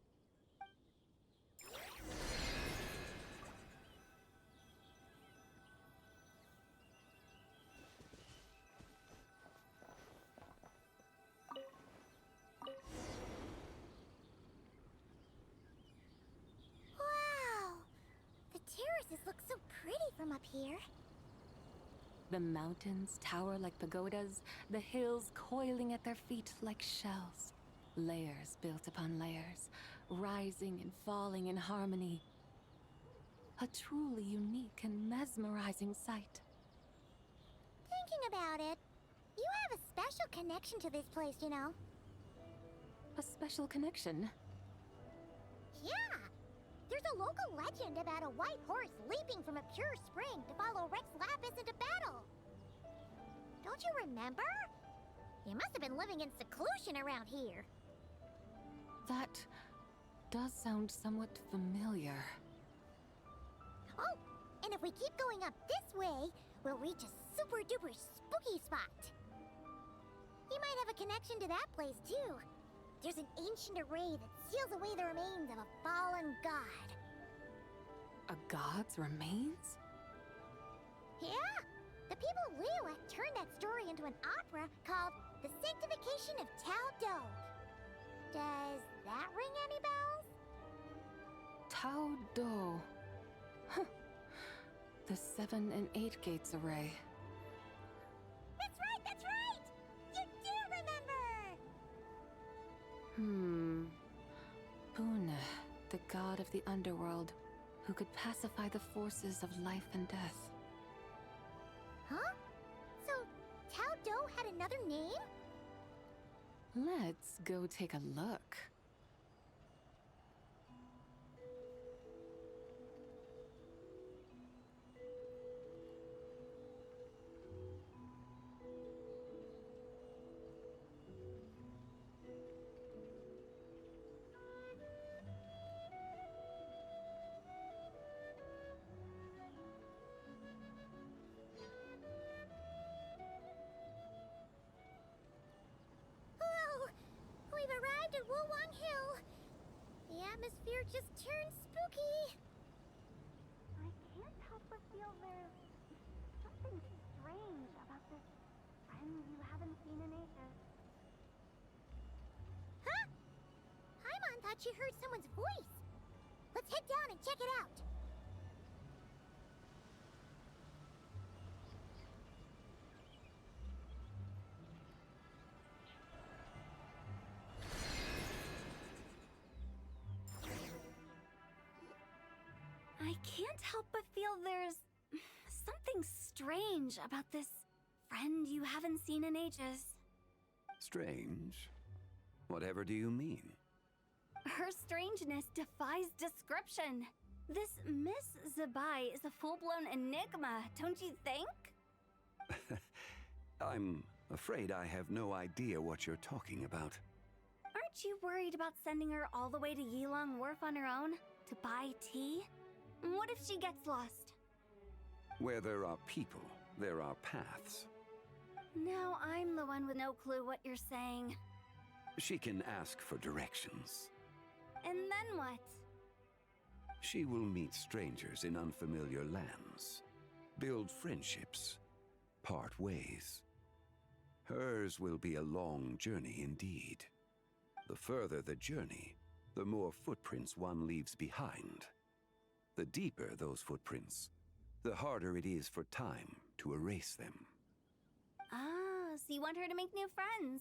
Wow! The terraces look so pretty from up here. The mountains tower like pagodas, the hills coiling at their feet like shells. Layers built upon layers, rising and falling in harmony. A truly unique and mesmerizing sight. Thinking about it, you have a special connection to this place, you know. A special connection. Yeah! There's a local legend about a white horse leaping from a pure spring to follow Rex Lapis into battle. Don't you remember? You must have been living in seclusion around here. That does sound somewhat familiar. Oh, and if we keep going up this way, we'll reach a super duper spooky spot. You might have a connection to that place too. There's an ancient array that seals away the remains of a fallen god. A god's remains? Yeah! The people of Liyue turned that story into an opera called The Sanctification of Tao Do. Does that ring any bells? Tao Do. Huh. The 7 and 8 gates array. That's right, that's right! You do remember! Boone, the god of the underworld, who could pacify the forces of life and death. Huh? So, Tao Do had another name? Let's go take a look. Hello! We've arrived at Wulwang Hill. The atmosphere just turned spooky. I can't help but feel there's something strange about this friend you haven't seen in ages. Huh? Paimon thought she heard someone's voice. Let's head down and check it out. I can't help but feel there's something strange about this friend you haven't seen in ages. Strange? Whatever do you mean? Her strangeness defies description. This Miss Zabai is a full-blown enigma, don't you think? I'm afraid I have no idea what you're talking about. Aren't you worried about sending her all the way to Yilong Wharf on her own to buy tea? What if she gets lost? Where there are people, there are paths. Now I'm the one with no clue what you're saying. She can ask for directions. And then what? She will meet strangers in unfamiliar lands, build friendships, part ways. Hers will be a long journey indeed. The further the journey, the more footprints one leaves behind. The deeper those footprints, the harder it is for time to erase them. Ah, so you want her to make new friends?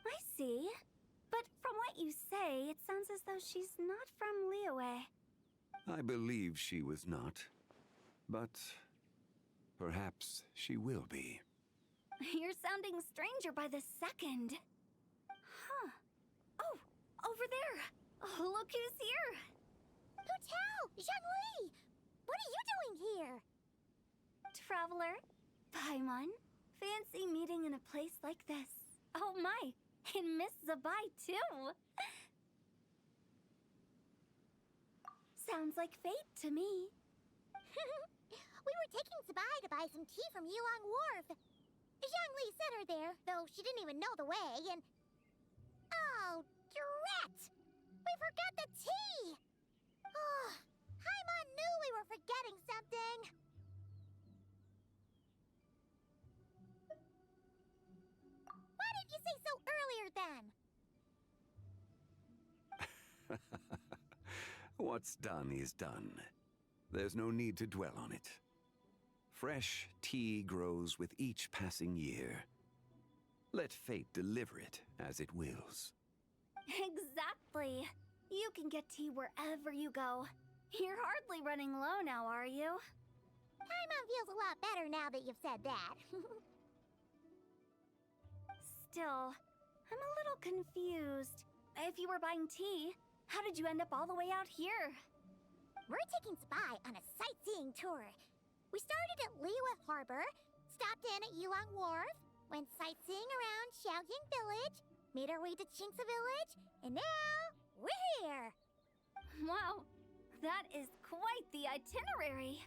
I see. But from what you say, it sounds as though she's not from Liyue. I believe she was not, but perhaps she will be. You're sounding stranger by the second. Huh. Oh, over there. Oh, look who's here. Hu Tao! Zhongli! What are you doing here? Traveler, Paimon, fancy meeting in a place like this. Oh my, and Miss Zabai too. Sounds like fate to me. We were taking Zabai to buy some tea from Yilong Wharf. Zhongli sent her there, though she didn't even know the way, and... Oh, drat! We forgot the tea! Oh, Paimon knew we were forgetting something. Why didn't you say so earlier then? What's done is done. There's no need to dwell on it. Fresh tea grows with each passing year. Let fate deliver it as it wills. Exactly. You can get tea wherever you go. You're hardly running low now, are you? Paimon feels a lot better now that you've said that. Still, I'm a little confused. If you were buying tea, how did you end up all the way out here? We're taking Spy on a sightseeing tour. We started at Liyue Harbor, stopped in at Yilong Wharf, went sightseeing around Xiaoying Village, made our way to Qingce Village, and now we're here! Wow, that is quite the itinerary.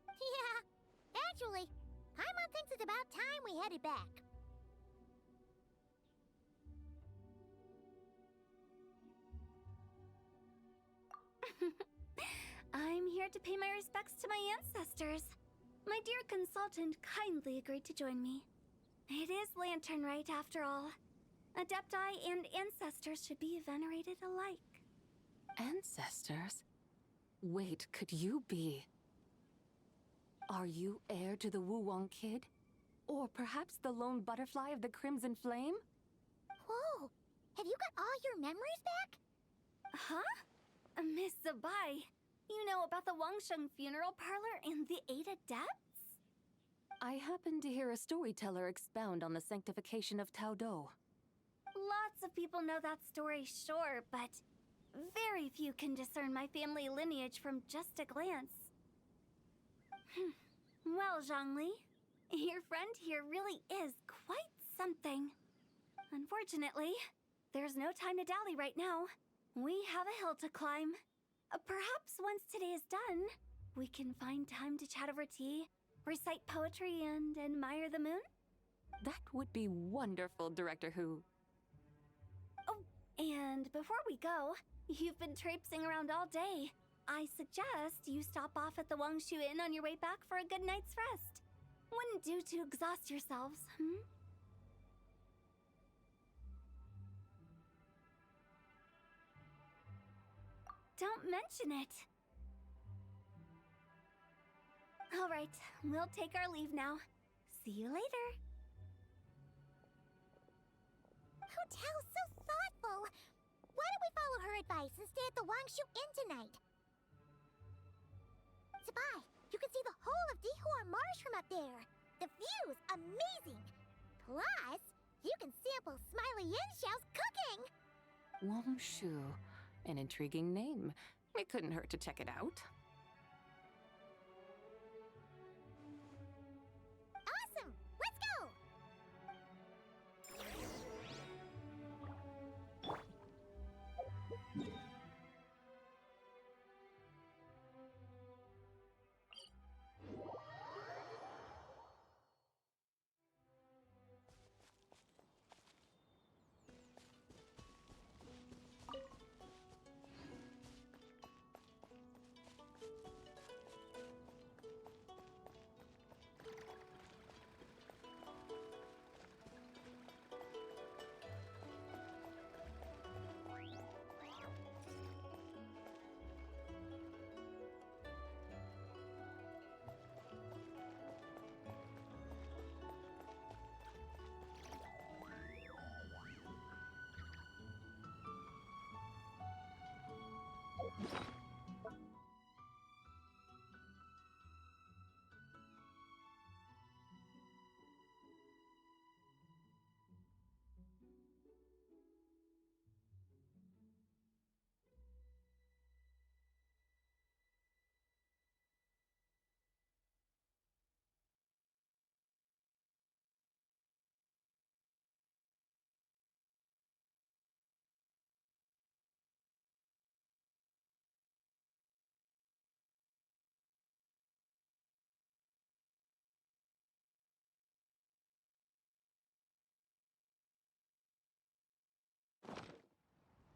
Yeah, actually, Paimon thinks it's about time we headed back. I'm here to pay my respects to my ancestors. My dear consultant kindly agreed to join me. It is Lantern Rite, after all. Adepti and ancestors should be venerated alike. Ancestors? Wait, could you be? Are you heir to the Wu-Wong Kid? Or perhaps the lone butterfly of the Crimson Flame? Whoa, have you got all your memories back? Huh? Miss Zabai, you know about the Wangsheng funeral parlor and the 8 adepts? I happened to hear a storyteller expound on the sanctification of Tao Do. Lots of people know that story, sure, but very few can discern my family lineage from just a glance. Well, Zhongli, your friend here really is quite something. Unfortunately, there's no time to dally right now. We have a hill to climb. Perhaps once today is done, we can find time to chat over tea, recite poetry, and admire the moon? That would be wonderful, Director Who. Oh, and before we go, you've been traipsing around all day. I suggest you stop off at the Wangshu Inn on your way back for a good night's rest. Wouldn't do to exhaust yourselves, hmm? Don't mention it. All right, we'll take our leave now. See you later. Hotel's so thoughtful. Why don't we follow her advice and stay at the Wangshu Inn tonight? Zabai, you can see the whole of Dihua Marsh from up there. The view's amazing. Plus, you can sample Smiley Yin-Xiao's cooking. Wangshu. An intriguing name. It couldn't hurt to check it out. Awesome! Let's go!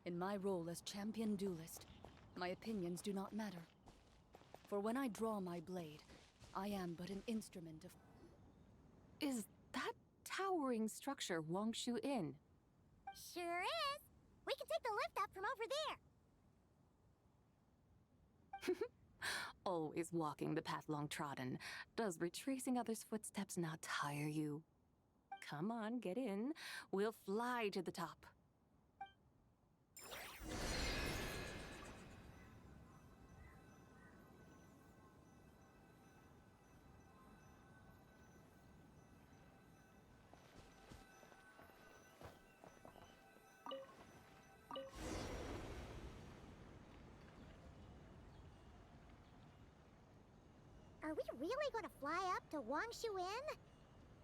In my role as champion duelist, my opinions do not matter. For when I draw my blade, I am but an instrument of... Is that towering structure Wangshu Inn? Sure is. We can take the lift up from over there. Always walking the path long trodden. Does retracing others' footsteps not tire you? Come on, get in. We'll fly to the top. Are we really going to fly up to Wangshu Inn?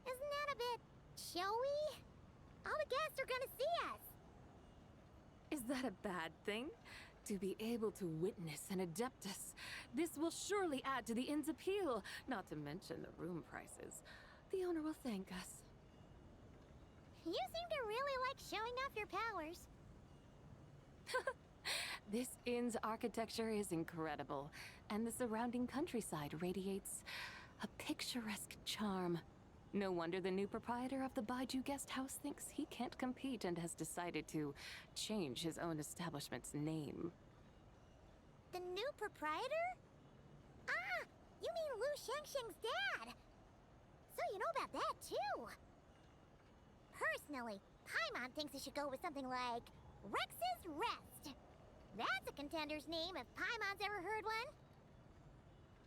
Isn't that a bit guests are gonna see us. Is that a bad thing? To be able to witness an Adeptus. This will surely add to the inn's appeal, not to mention the room prices. The owner will thank us. You seem to really like showing off your powers. This inn's architecture is incredible, and the surrounding countryside radiates a picturesque charm. No wonder the new proprietor of the Baiju guest house thinks he can't compete and has decided to change his own establishment's name. The new proprietor? Ah, you mean Lu Shengsheng's dad. So you know about that, too. Personally, Paimon thinks it should go with something like Rex's Rest. That's a contender's name if Paimon's ever heard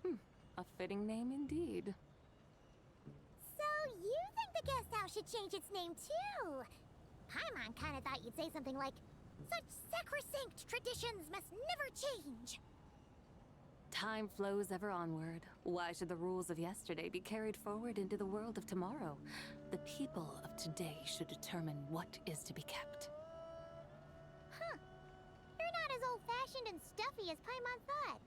one. A fitting name indeed. So you think the guest house should change its name, too? Paimon kinda thought you'd say something like, such sacrosanct traditions must never change. Time flows ever onward. Why should the rules of yesterday be carried forward into the world of tomorrow? The people of today should determine what is to be kept. Huh. You're not as old-fashioned and stuffy as Paimon thought.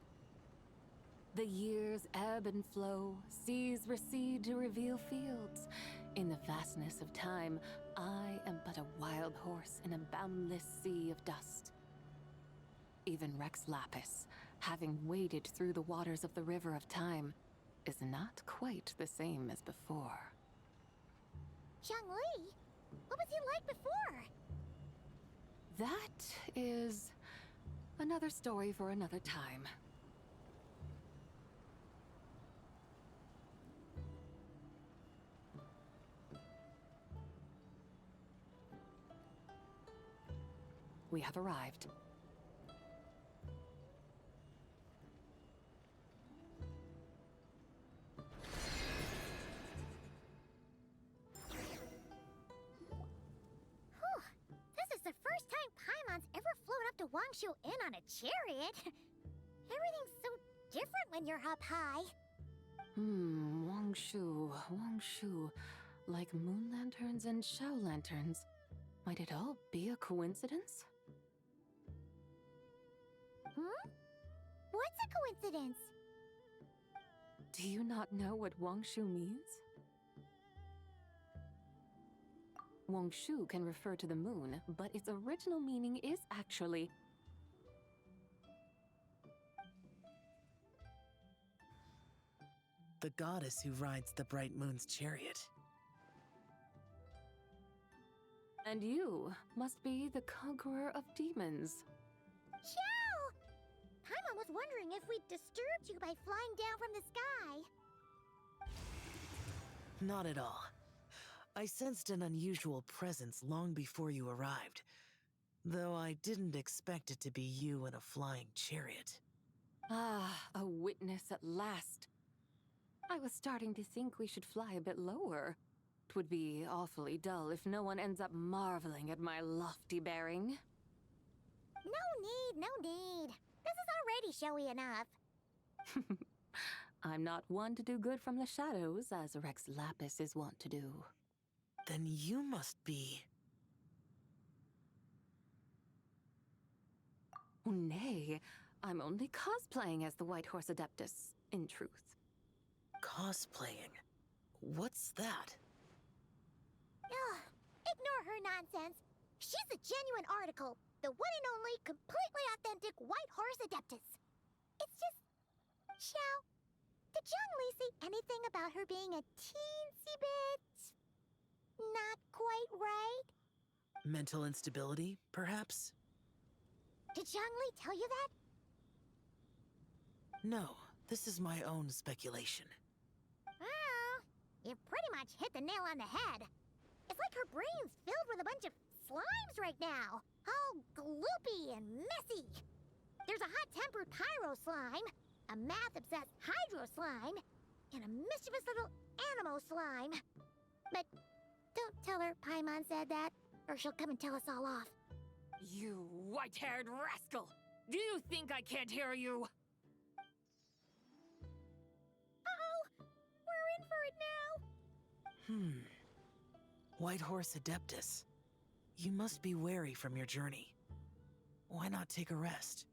The years ebb and flow, seas recede to reveal fields. In the vastness of time, I am but a wild horse in a boundless sea of dust. Even Rex Lapis, having waded through the waters of the river of time, is not quite the same as before. Zhongli? What was he like before? That is another story for another time. We have arrived. This is the first time Paimon's ever flown up to Wangshu Inn on a chariot. Everything's so different when you're up high. Wangshu. Like moon lanterns and shao lanterns. Might it all be a coincidence? What's a coincidence? Do you not know what Wangshu means? Wangshu can refer to the moon, but its original meaning is actually the goddess who rides the bright moon's chariot. And you must be the conqueror of demons. Xiao! Paimon was wondering if we'd disturbed you by flying down from the sky. Not at all. I sensed an unusual presence long before you arrived, though I didn't expect it to be you in a flying chariot. Ah, a witness at last. I was starting to think we should fly a bit lower. It would be awfully dull if no one ends up marveling at my lofty bearing. No need. This is already showy enough. I'm not one to do good from the shadows, as Rex Lapis is wont to do. Then you must be... Nay, I'm only cosplaying as the White Horse Adeptus, in truth. cosplaying. What's that? Ugh, ignore her nonsense. She's a genuine article. The one and only, completely authentic White Horse Adeptus. It's just... Xiao, did Zhongli say anything about her being a teensy bit... not quite right? Mental instability, perhaps? Did Zhongli tell you that? No, this is my own speculation. Well, you pretty much hit the nail on the head. It's like her brain's filled with a bunch of slimes right now. All gloopy and messy. There's a hot-tempered pyro slime, a math-obsessed hydro slime, and a mischievous little animo slime. But don't tell her Paimon said that, or she'll come and tell us all off. You white-haired rascal! Do you think I can't hear you? Uh-oh! We're in for it now! White Horse Adeptus. You must be weary from your journey. Why not take a rest?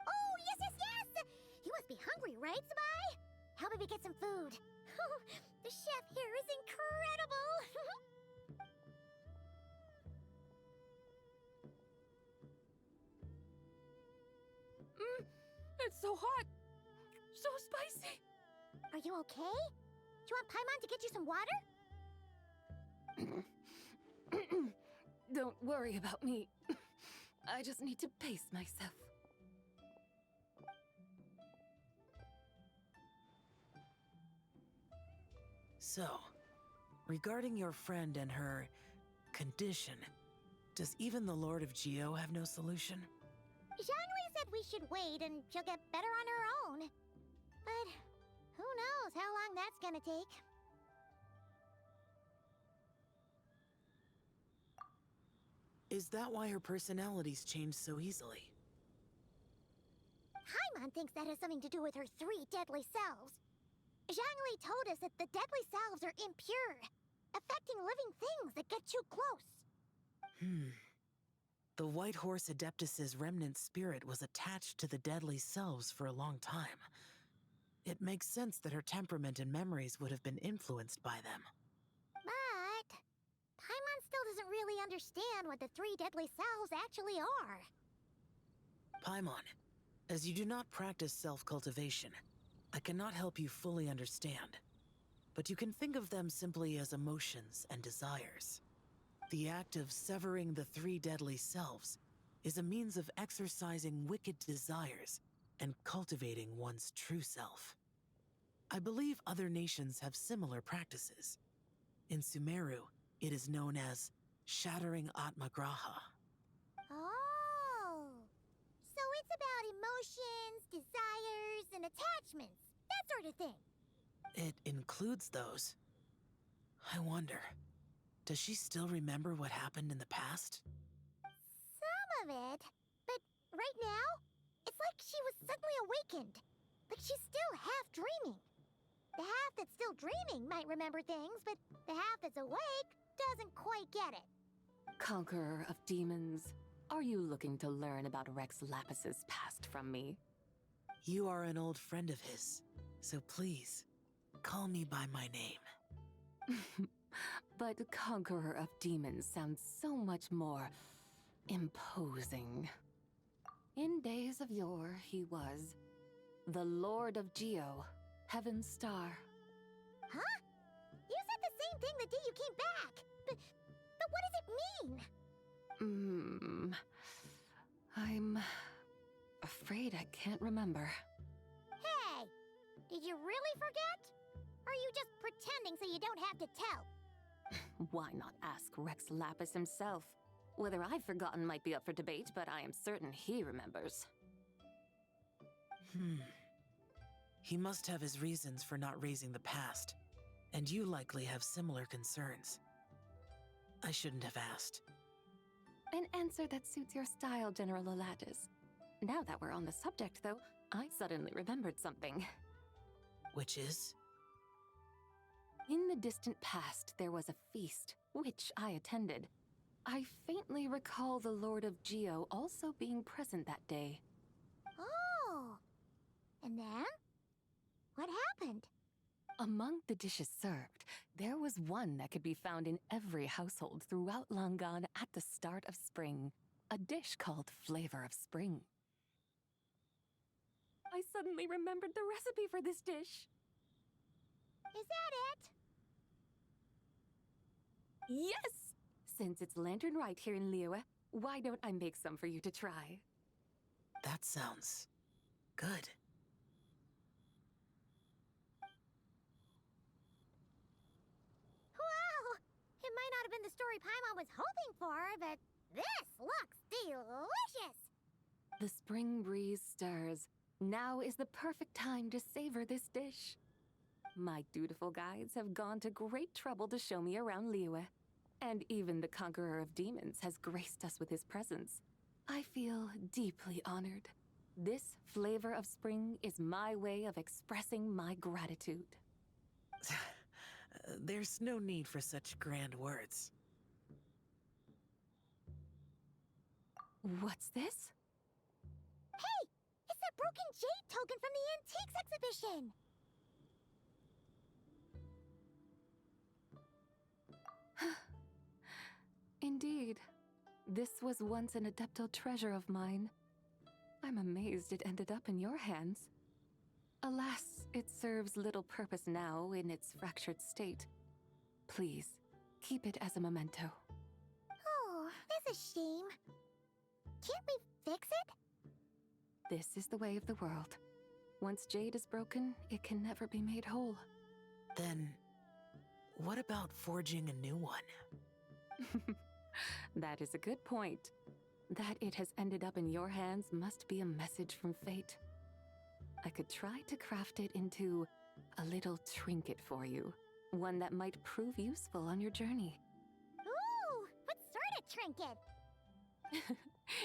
Oh, yes, yes, yes! You must be hungry, right, Sabai? Help me get some food. Oh, the chef here is incredible! It's so hot! So spicy! Are you okay? Do you want Paimon to get you some water? Don't worry about me. I just need to pace myself. So, regarding your friend and her condition, does even the Lord of Geo have no solution? Zhangli said we should wait and she'll get better on her own. But who knows how long that's gonna take. Is that why her personalities change so easily? Paimon thinks that has something to do with her 3 deadly selves. Zhangli told us that the deadly selves are impure, affecting living things that get too close. The White Horse Adeptus's remnant spirit was attached to the deadly selves for a long time. It makes sense that her temperament and memories would have been influenced by them. But Paimon still doesn't really understand what the 3 deadly selves actually are. Paimon, as you do not practice self-cultivation, I cannot help you fully understand. But you can think of them simply as emotions and desires. The act of severing the 3 deadly selves is a means of exercising wicked desires and cultivating one's true self. I believe other nations have similar practices. In Sumeru, it is known as shattering Atmagraha. Oh, so it's about emotions, desires, and attachments, that sort of thing. It includes those. I wonder, does she still remember what happened in the past? Some of it, but right now, it's like she was suddenly awakened. Like she's still half dreaming. The half that's still dreaming might remember things, but the half that's awake doesn't quite get it. Conqueror of demons, are you looking to learn about Rex Lapis's past from me? You are an old friend of his, so please, call me by my name. But Conqueror of Demons sounds so much more imposing. In days of yore, he was the Lord of Geo, Heaven's Star. Huh? You said the same thing the day you came back. But what does it mean? I'm afraid I can't remember. Hey, did you really forget? Or are you just pretending so you don't have to tell? Why not ask Rex Lapis himself? Whether I've forgotten might be up for debate, but I am certain he remembers. He must have his reasons for not raising the past, and you likely have similar concerns. I shouldn't have asked. An answer that suits your style, General Olatis. Now that we're on the subject, though, I suddenly remembered something. Which is? In the distant past, there was a feast, which I attended. I faintly recall the Lord of Geo also being present that day. Oh. And then? What happened? Among the dishes served, there was one that could be found in every household throughout Langan at the start of spring. A dish called Flavor of Spring. I suddenly remembered the recipe for this dish. Is that it? Yes! Since it's Lantern Rite here in Liyue, why don't I make some for you to try? That sounds good. Wow! It might not have been the story Paimon was hoping for, but this looks delicious! The spring breeze stirs. Now is the perfect time to savor this dish. My dutiful guides have gone to great trouble to show me around Liyue. And even the Conqueror of Demons has graced us with his presence. I feel deeply honored. This Flavor of Spring is my way of expressing my gratitude. There's no need for such grand words. What's this? Hey! It's that broken jade token from the antiques exhibition! Indeed. This was once an Adeptal treasure of mine. I'm amazed it ended up in your hands. Alas, it serves little purpose now in its fractured state. Please, keep it as a memento. Oh, that's a shame. Can't we fix it? This is the way of the world. Once jade is broken, it can never be made whole. Then, what about forging a new one? That is a good point. That it has ended up in your hands must be a message from fate. I could try to craft it into a little trinket for you. One that might prove useful on your journey. Ooh, what sort of trinket?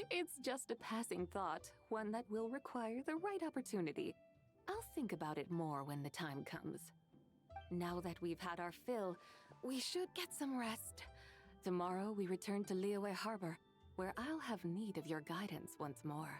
It's just a passing thought, one that will require the right opportunity. I'll think about it more when the time comes. Now that we've had our fill, we should get some rest. Tomorrow we return to Liyue Harbor, where I'll have need of your guidance once more.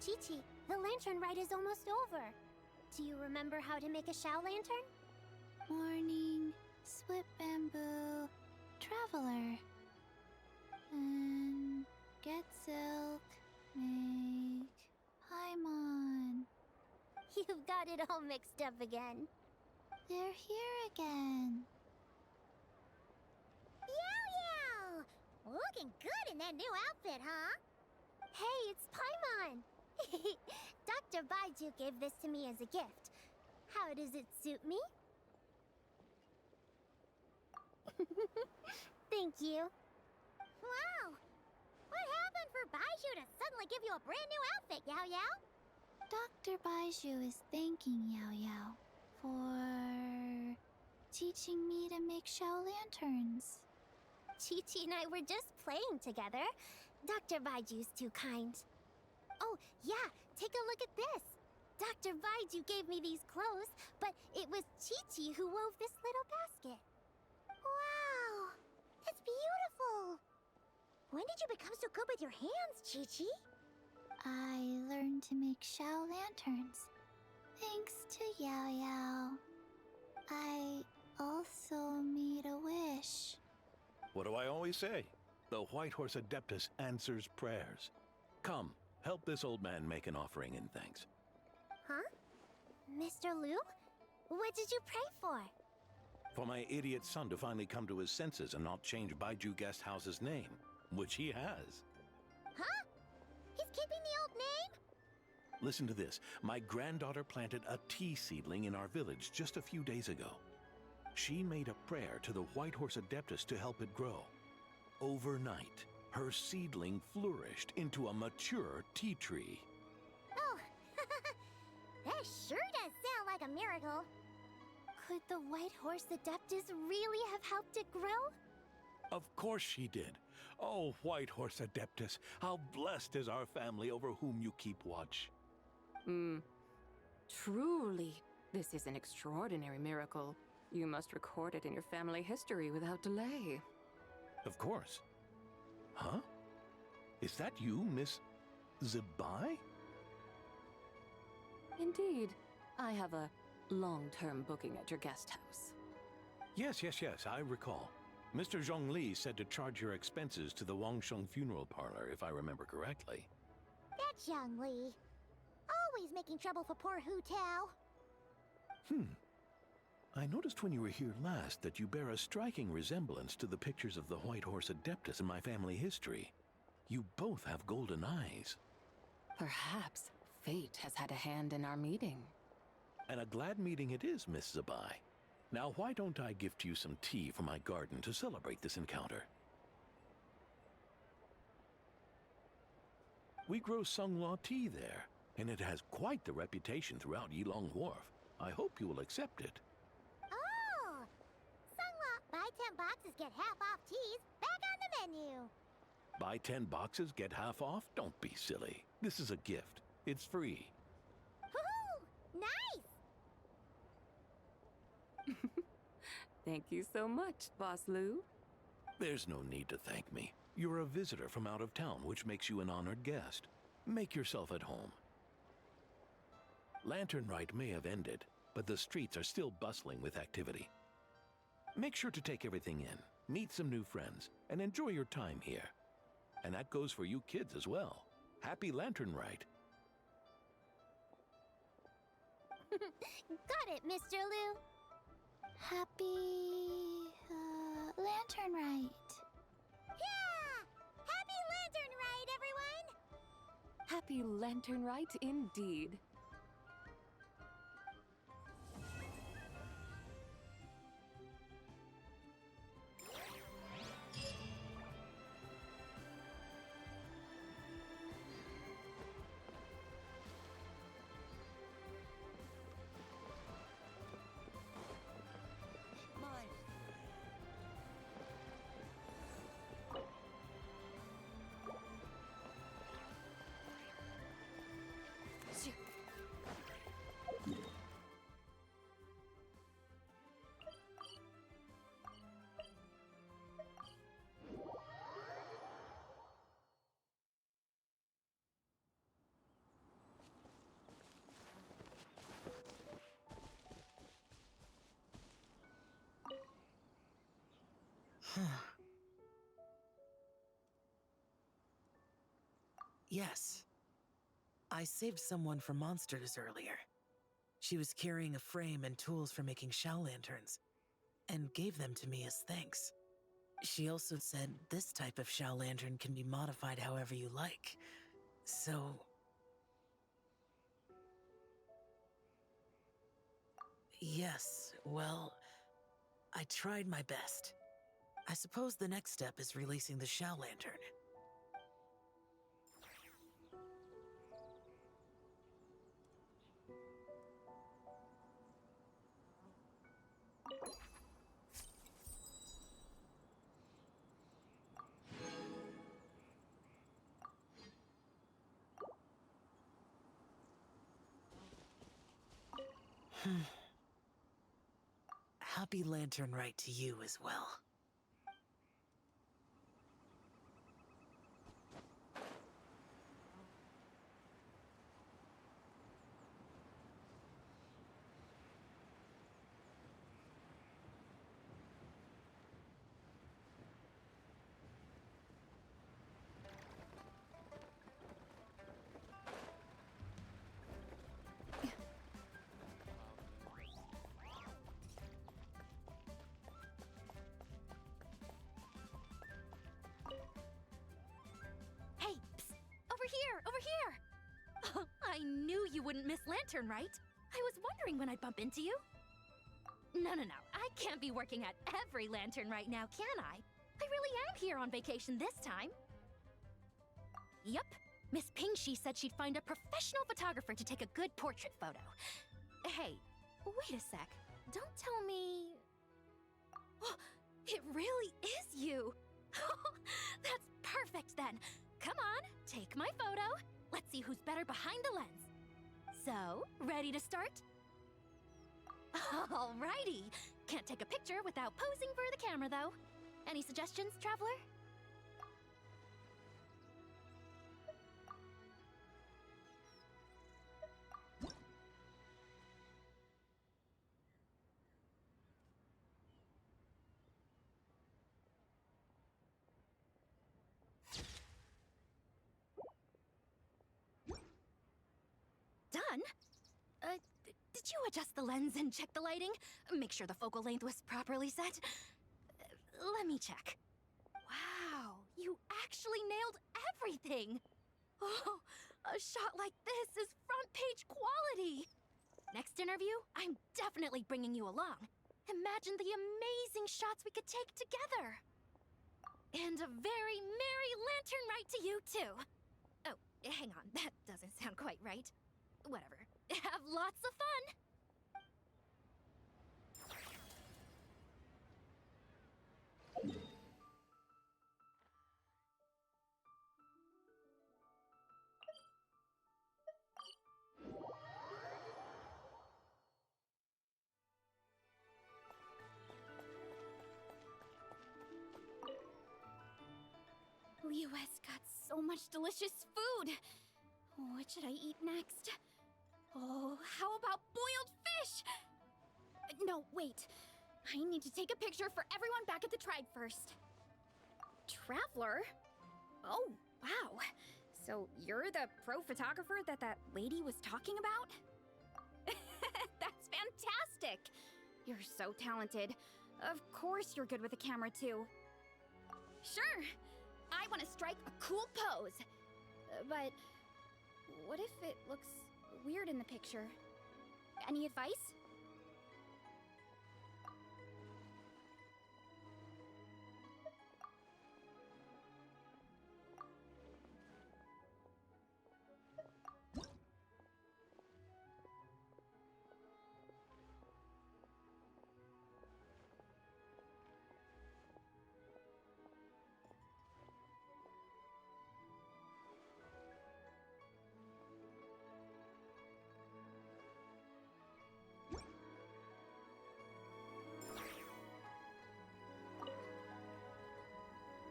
Chi-Chi, the lantern rite is almost over. Do you remember how to make a Shao lantern? Morning, split bamboo, traveler. And get silk, make Paimon. You've got it all mixed up again. They're here again. Yow! Looking good in that new outfit, huh? Hey, it's Paimon! Dr. Baiju gave this to me as a gift. How does it suit me? Thank you. Wow! What happened for Baiju to suddenly give you a brand new outfit, Yao Yao? Dr. Baiju is thanking Yao Yao for teaching me to make Shao lanterns. Chi-Chi and I were just playing together. Dr. Baiju's too kind. Oh, yeah, take a look at this. Dr. Baiju gave me these clothes, but it was Chi-Chi who wove this little basket. Wow, that's beautiful. When did you become so good with your hands, Chi-Chi? I learned to make Shao lanterns, thanks to Yao Yao. I also made a wish. What do I always say? The White Horse Adeptus answers prayers. Come, help this old man make an offering in thanks. Huh? Mr. Liu? What did you pray for? For my idiot son to finally come to his senses and not change Baiju Guest House's name, which he has. Huh? He's keeping the old name? Listen to this. My granddaughter planted a tea seedling in our village just a few days ago. She made a prayer to the White Horse Adeptus to help it grow. Overnight, her seedling flourished into a mature tea tree. Oh, that sure does sound like a miracle. Could the White Horse Adeptus really have helped it grow? Of course she did. Oh, White Horse Adeptus, how blessed is our family over whom you keep watch. Truly, this is an extraordinary miracle. You must record it in your family history without delay. Of course. Huh? Is that you, Miss Zabai? Indeed. I have a long-term booking at your guest house. Yes, I recall. Mr. Zhongli said to charge your expenses to the Wangsheng Funeral Parlor, if I remember correctly. That's Young Lee. Always making trouble for poor Hu Tao. I noticed when you were here last that you bear a striking resemblance to the pictures of the White Horse Adeptus in my family history. You both have golden eyes. Perhaps fate has had a hand in our meeting. And a glad meeting it is, Miss Zabai. Now, why don't I gift you some tea from my garden to celebrate this encounter? We grow Sunglaw tea there, and it has quite the reputation throughout Yilong Wharf. I hope you will accept it. Oh! Sunglaw, buy 10 boxes, get half off teas. Back on the menu. Buy 10 boxes, get half off? Don't be silly. This is a gift. It's free. Woohoo! Nice! Thank you so much, Boss Lou. There's no need to thank me. You're a visitor from out of town, which makes you an honored guest. Make yourself at home. Lantern Rite may have ended, but the streets are still bustling with activity. Make sure to take everything in, meet some new friends, and enjoy your time here. And that goes for you kids as well. Happy Lantern Rite. Got it, Mr. Liu. Happy... Lantern Rite. Yeah! Happy Lantern Rite, everyone! Happy Lantern Rite indeed. Yes. I saved someone from monsters earlier. She was carrying a frame and tools for making shell lanterns, and gave them to me as thanks. She also said this type of shell lantern can be modified however you like. So... Yes, well, I tried my best. I suppose the next step is releasing the shell lantern. Happy Lantern Rite to you as well. Hey, psst! Over here! I knew you wouldn't miss Lantern Rite. I was wondering when I'd bump into you. No. I can't be working at every Lantern right now, can I? I really am here on vacation this time. Yup. Miss Pingshi said she'd find a professional photographer to take a good portrait photo. Hey, wait a sec. Don't tell me... It really is you! then. Come on, take my photo. Let's see who's better behind the lens. So, ready to start? Alrighty. Can't take a picture without posing for the camera, though. Any suggestions, Traveler? Done? Did you adjust the lens and check the lighting? Make sure the focal length was properly set? Let me check. Wow, you actually nailed everything! Oh, a shot like this is front page quality! Next interview, I'm definitely bringing you along. Imagine the amazing shots we could take together! And a very merry lantern rite to you, too! Oh, hang on, that doesn't sound quite right. Whatever. Have lots of fun! Liyue's got so much delicious food! What should I eat next? Oh, how about boiled fish? No, wait. I need to take a picture for everyone back at the tribe first. Traveler? Oh, wow. So you're the pro photographer that lady was talking about? That's fantastic! You're so talented. Of course you're good with a camera, too. Sure! I want to strike a cool pose. But what if it looks weird in the picture? Any advice?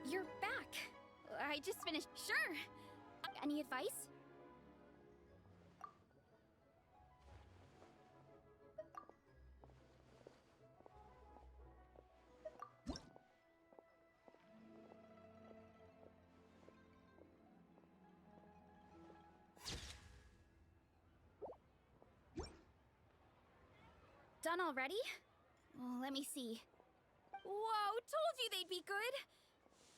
You're back. I just finished. Sure. Any advice? Done already? Well, let me see. Whoa, told you they'd be good!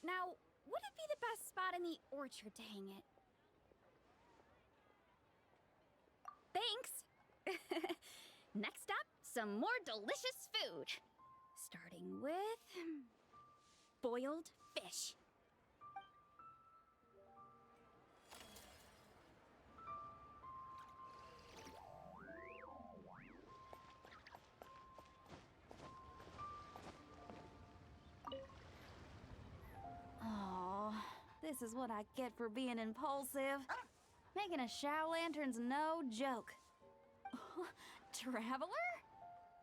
Now, would it be the best spot in the orchard to hang it? Thanks! Next up, some more delicious food. Starting with... boiled fish. This is what I get for being impulsive. Making a Shao Lantern's no joke. Traveler?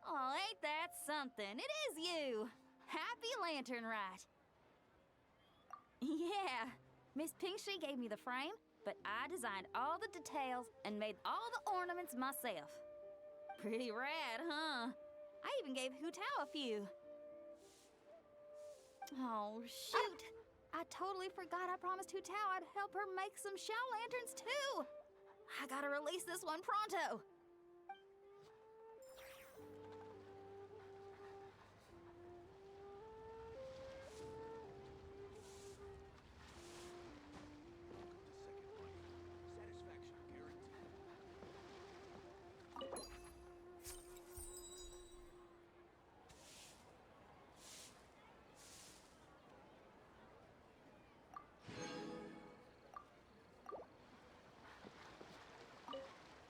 Oh, ain't that something? It is you! Happy Lantern Rite. Yeah, Miss Pinkshi gave me the frame, but I designed all the details and made all the ornaments myself. Pretty rad, huh? I even gave Hu Tao a few. Oh, shoot! I totally forgot I promised Hu Tao I'd help her make some Shao Lanterns, too! I gotta release this one pronto!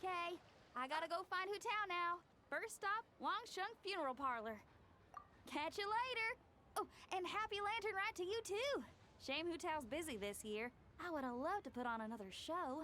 Okay, I gotta go find Hu Tao now. First stop, Wangsheng Funeral Parlor. Catch you later! Oh, and happy Lantern Rite to you too! Shame Hu Tao's busy this year. I would have loved to put on another show.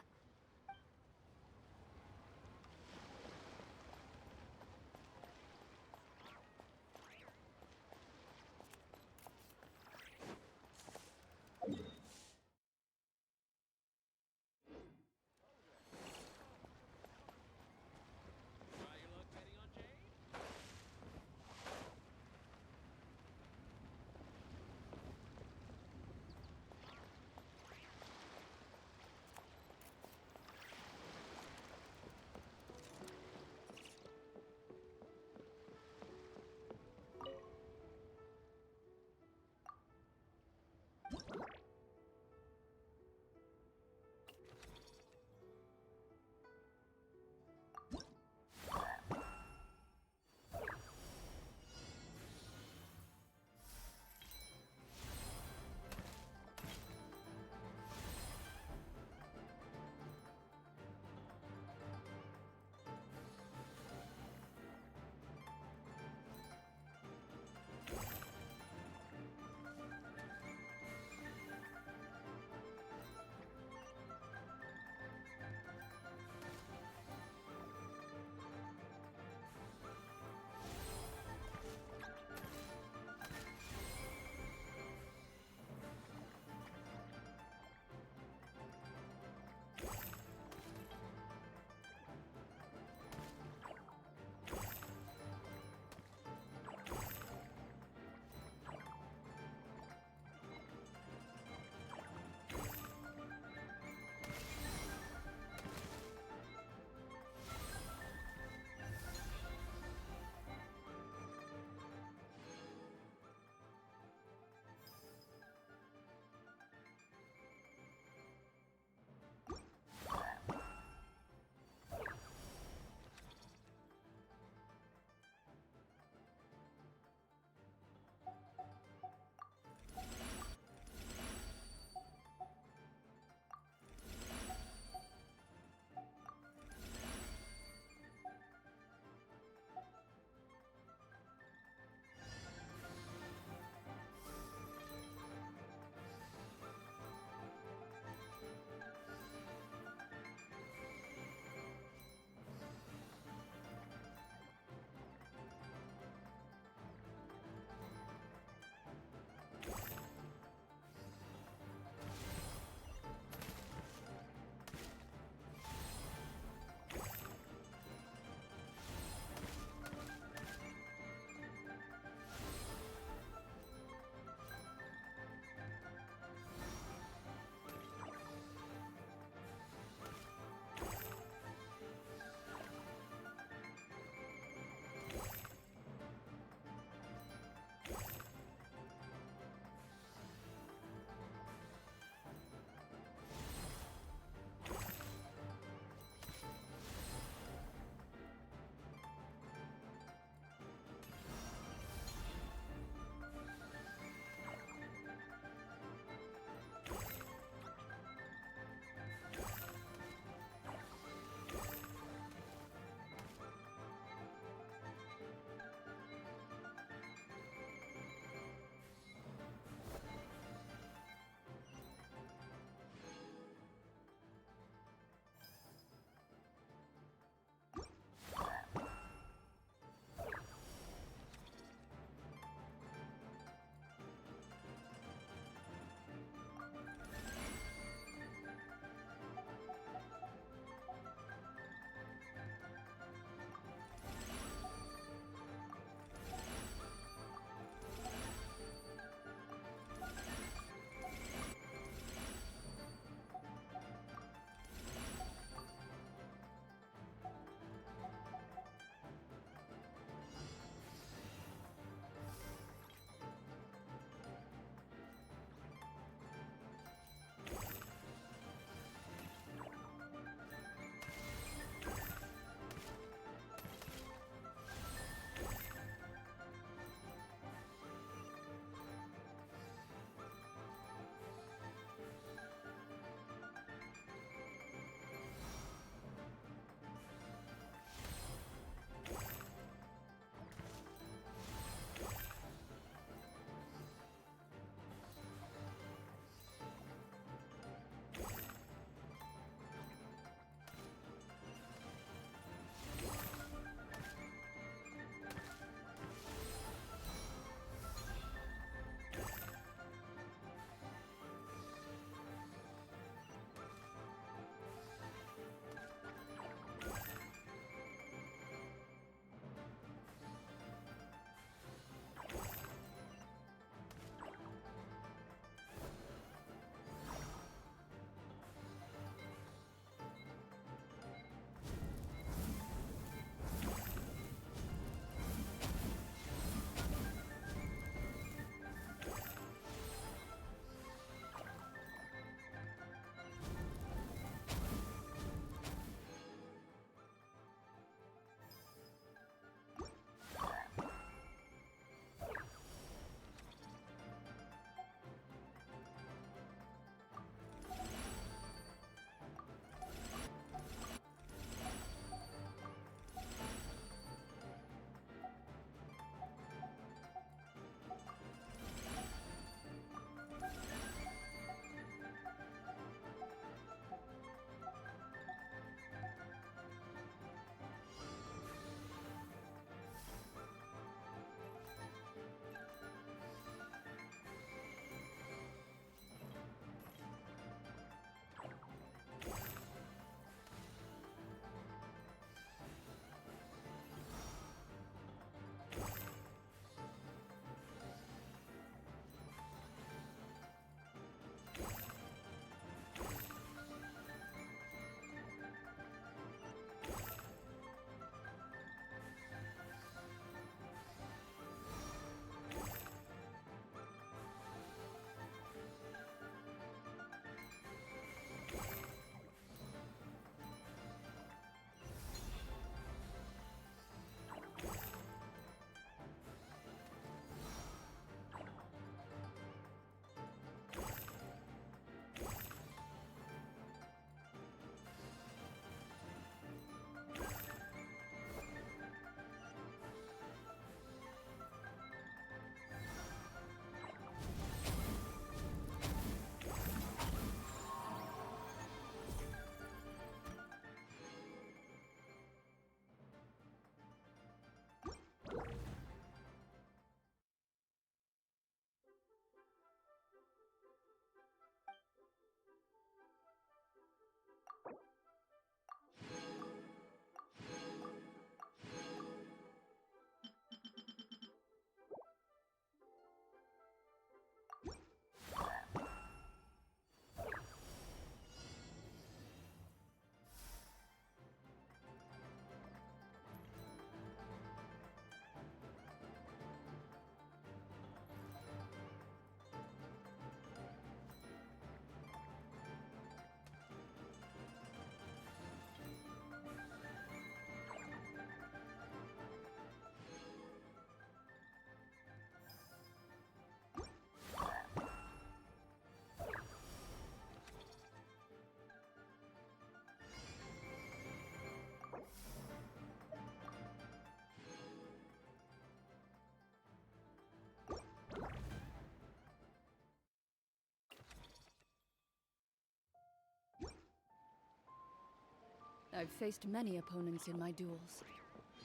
I've faced many opponents in my duels.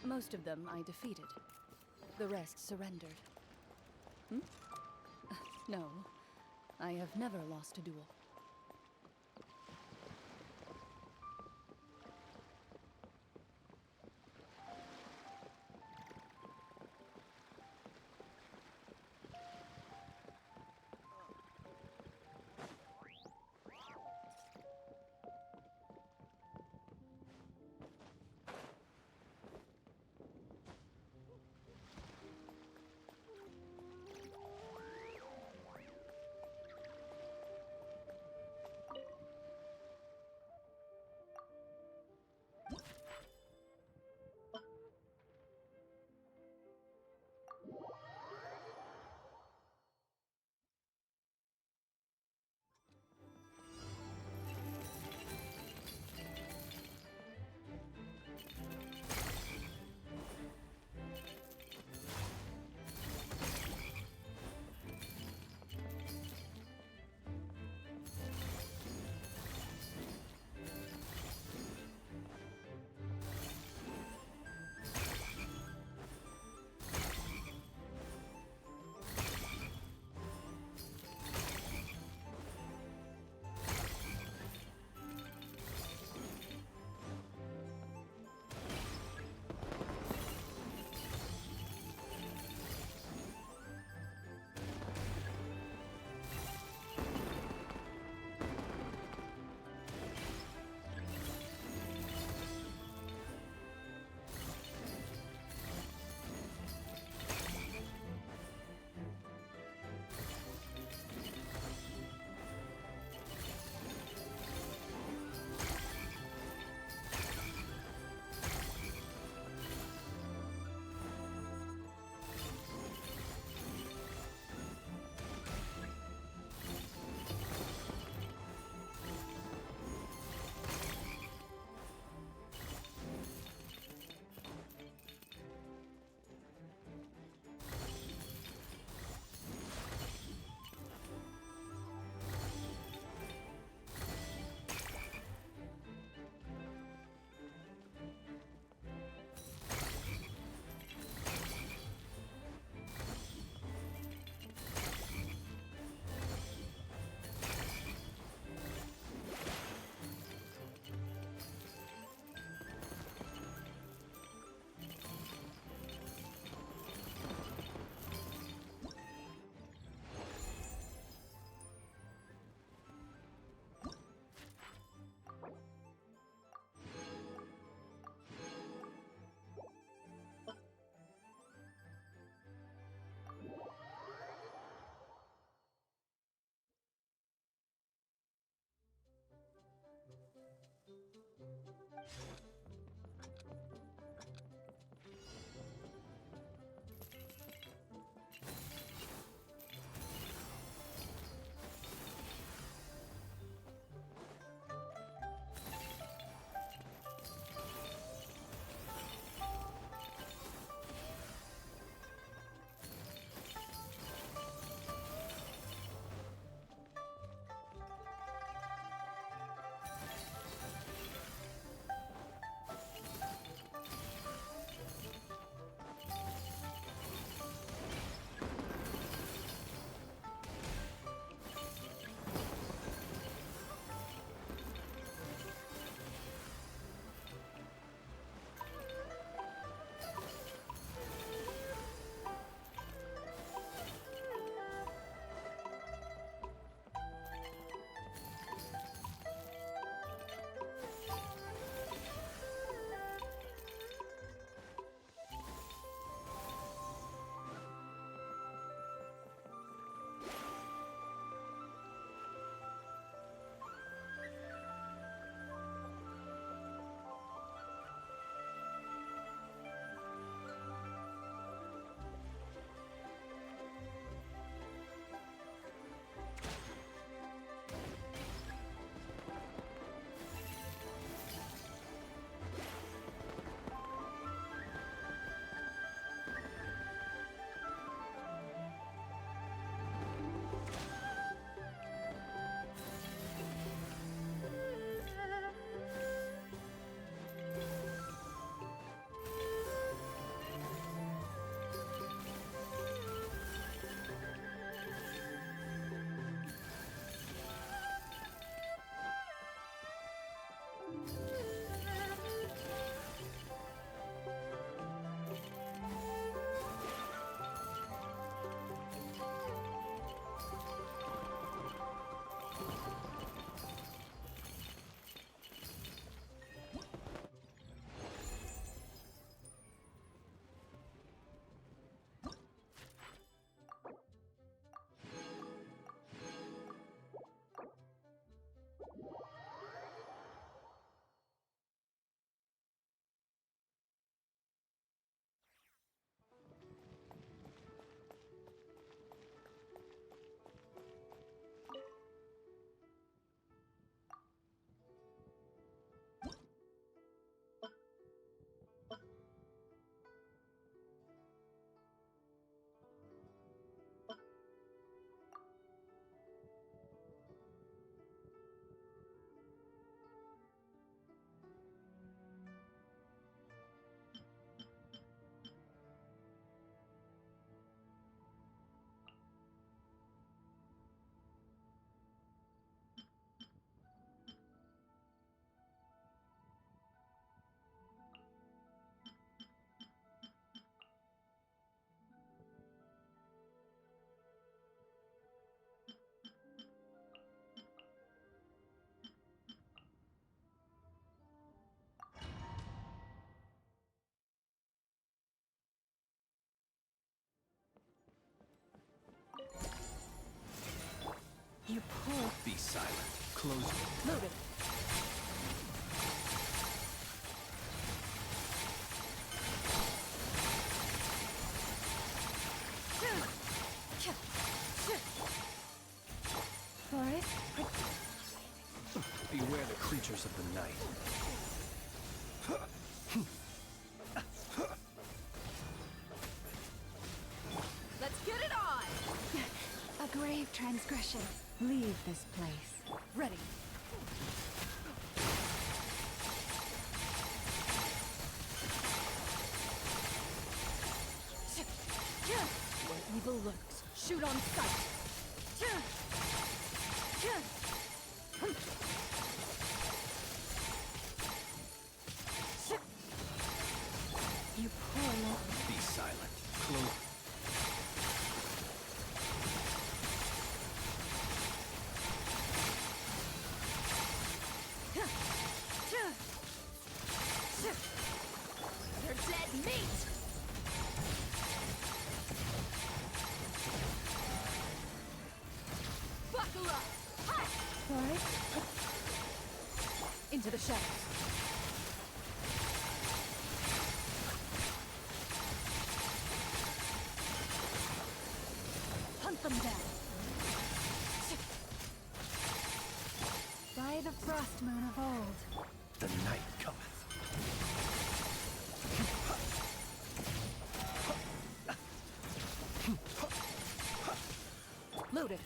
Most of them I defeated. The rest surrendered. No, I have never lost a duel. Be silent. Close. Loaded. Forest, Beware the creatures of the night. Let's get it on! A grave transgression. Leave this place. Ready. Where evil lurks, shoot on sight. You poor little... Be silent. Close. They're dead meat! Buckle up! Hi! Forest, Into the shadows. Hunt them down. By the frost moon of old. The night cometh. Loaded.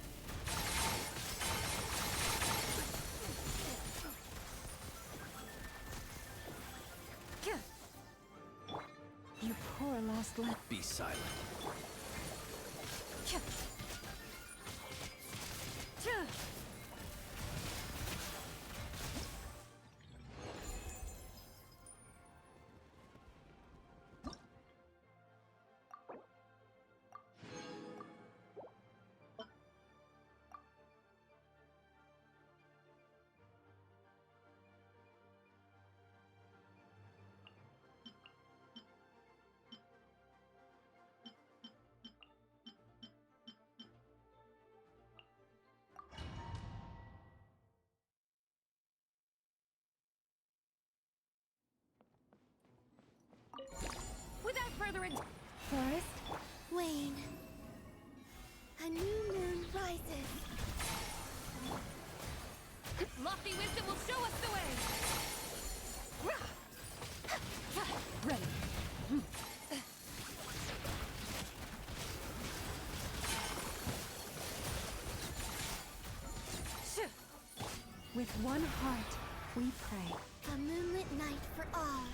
You poor lost lamb. Be silent. Without further ado, Forest, Wane. A new moon rises. lofty wisdom will show us the way. Ready. With one heart, we pray. A moonlit night for all.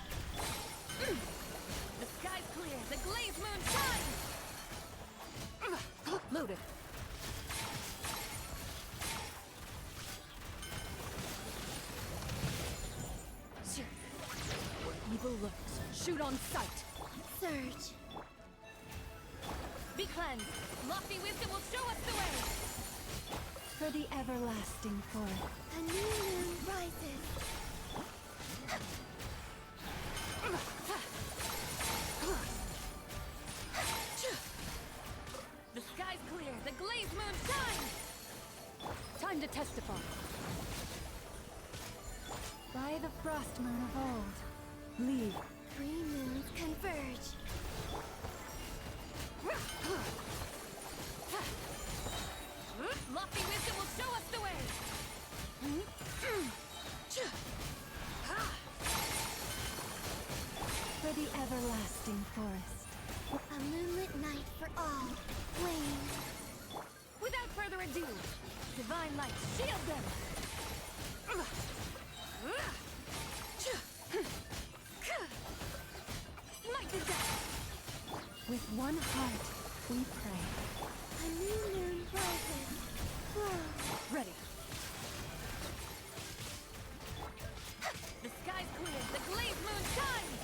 The sky's clear, the glazed moon shines! Loaded. Where evil lurks, shoot on sight. Surge. Be cleansed. Lofty wisdom will show us the way. For the everlasting forest. A new moon rises. The sky's clear, the glazed moon shines! Time to testify. By the frost moon of old. Leave. Three moons converge. Lofty wisdom will show us the way. For the everlasting forest. A moonlit night for all. Wane. Without further ado, divine light, shield them! Smite the death! With one heart, we pray. A new moon rises. Whoa. Ready. The sky's clear, the glazed moon shines!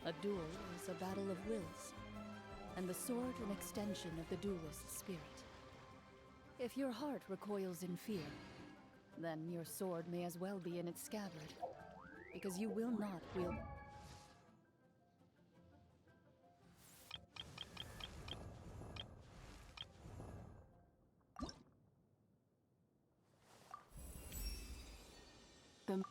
A duel is a battle of wills, and the sword an extension of the duelist's spirit. If your heart recoils in fear, then your sword may as well be in its scabbard, because you will not wield... The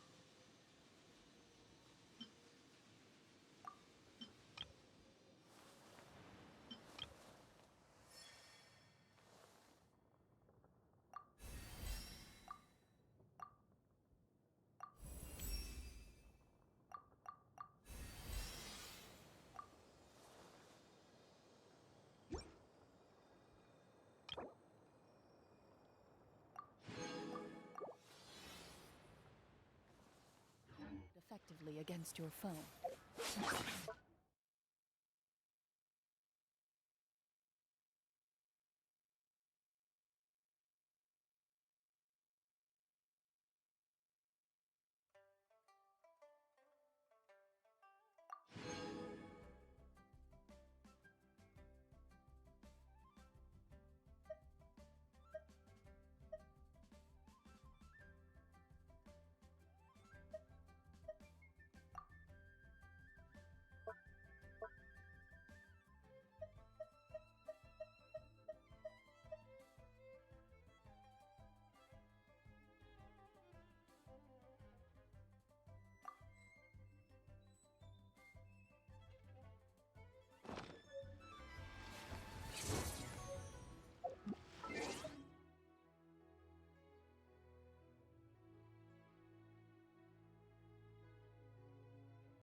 effectively against your foe.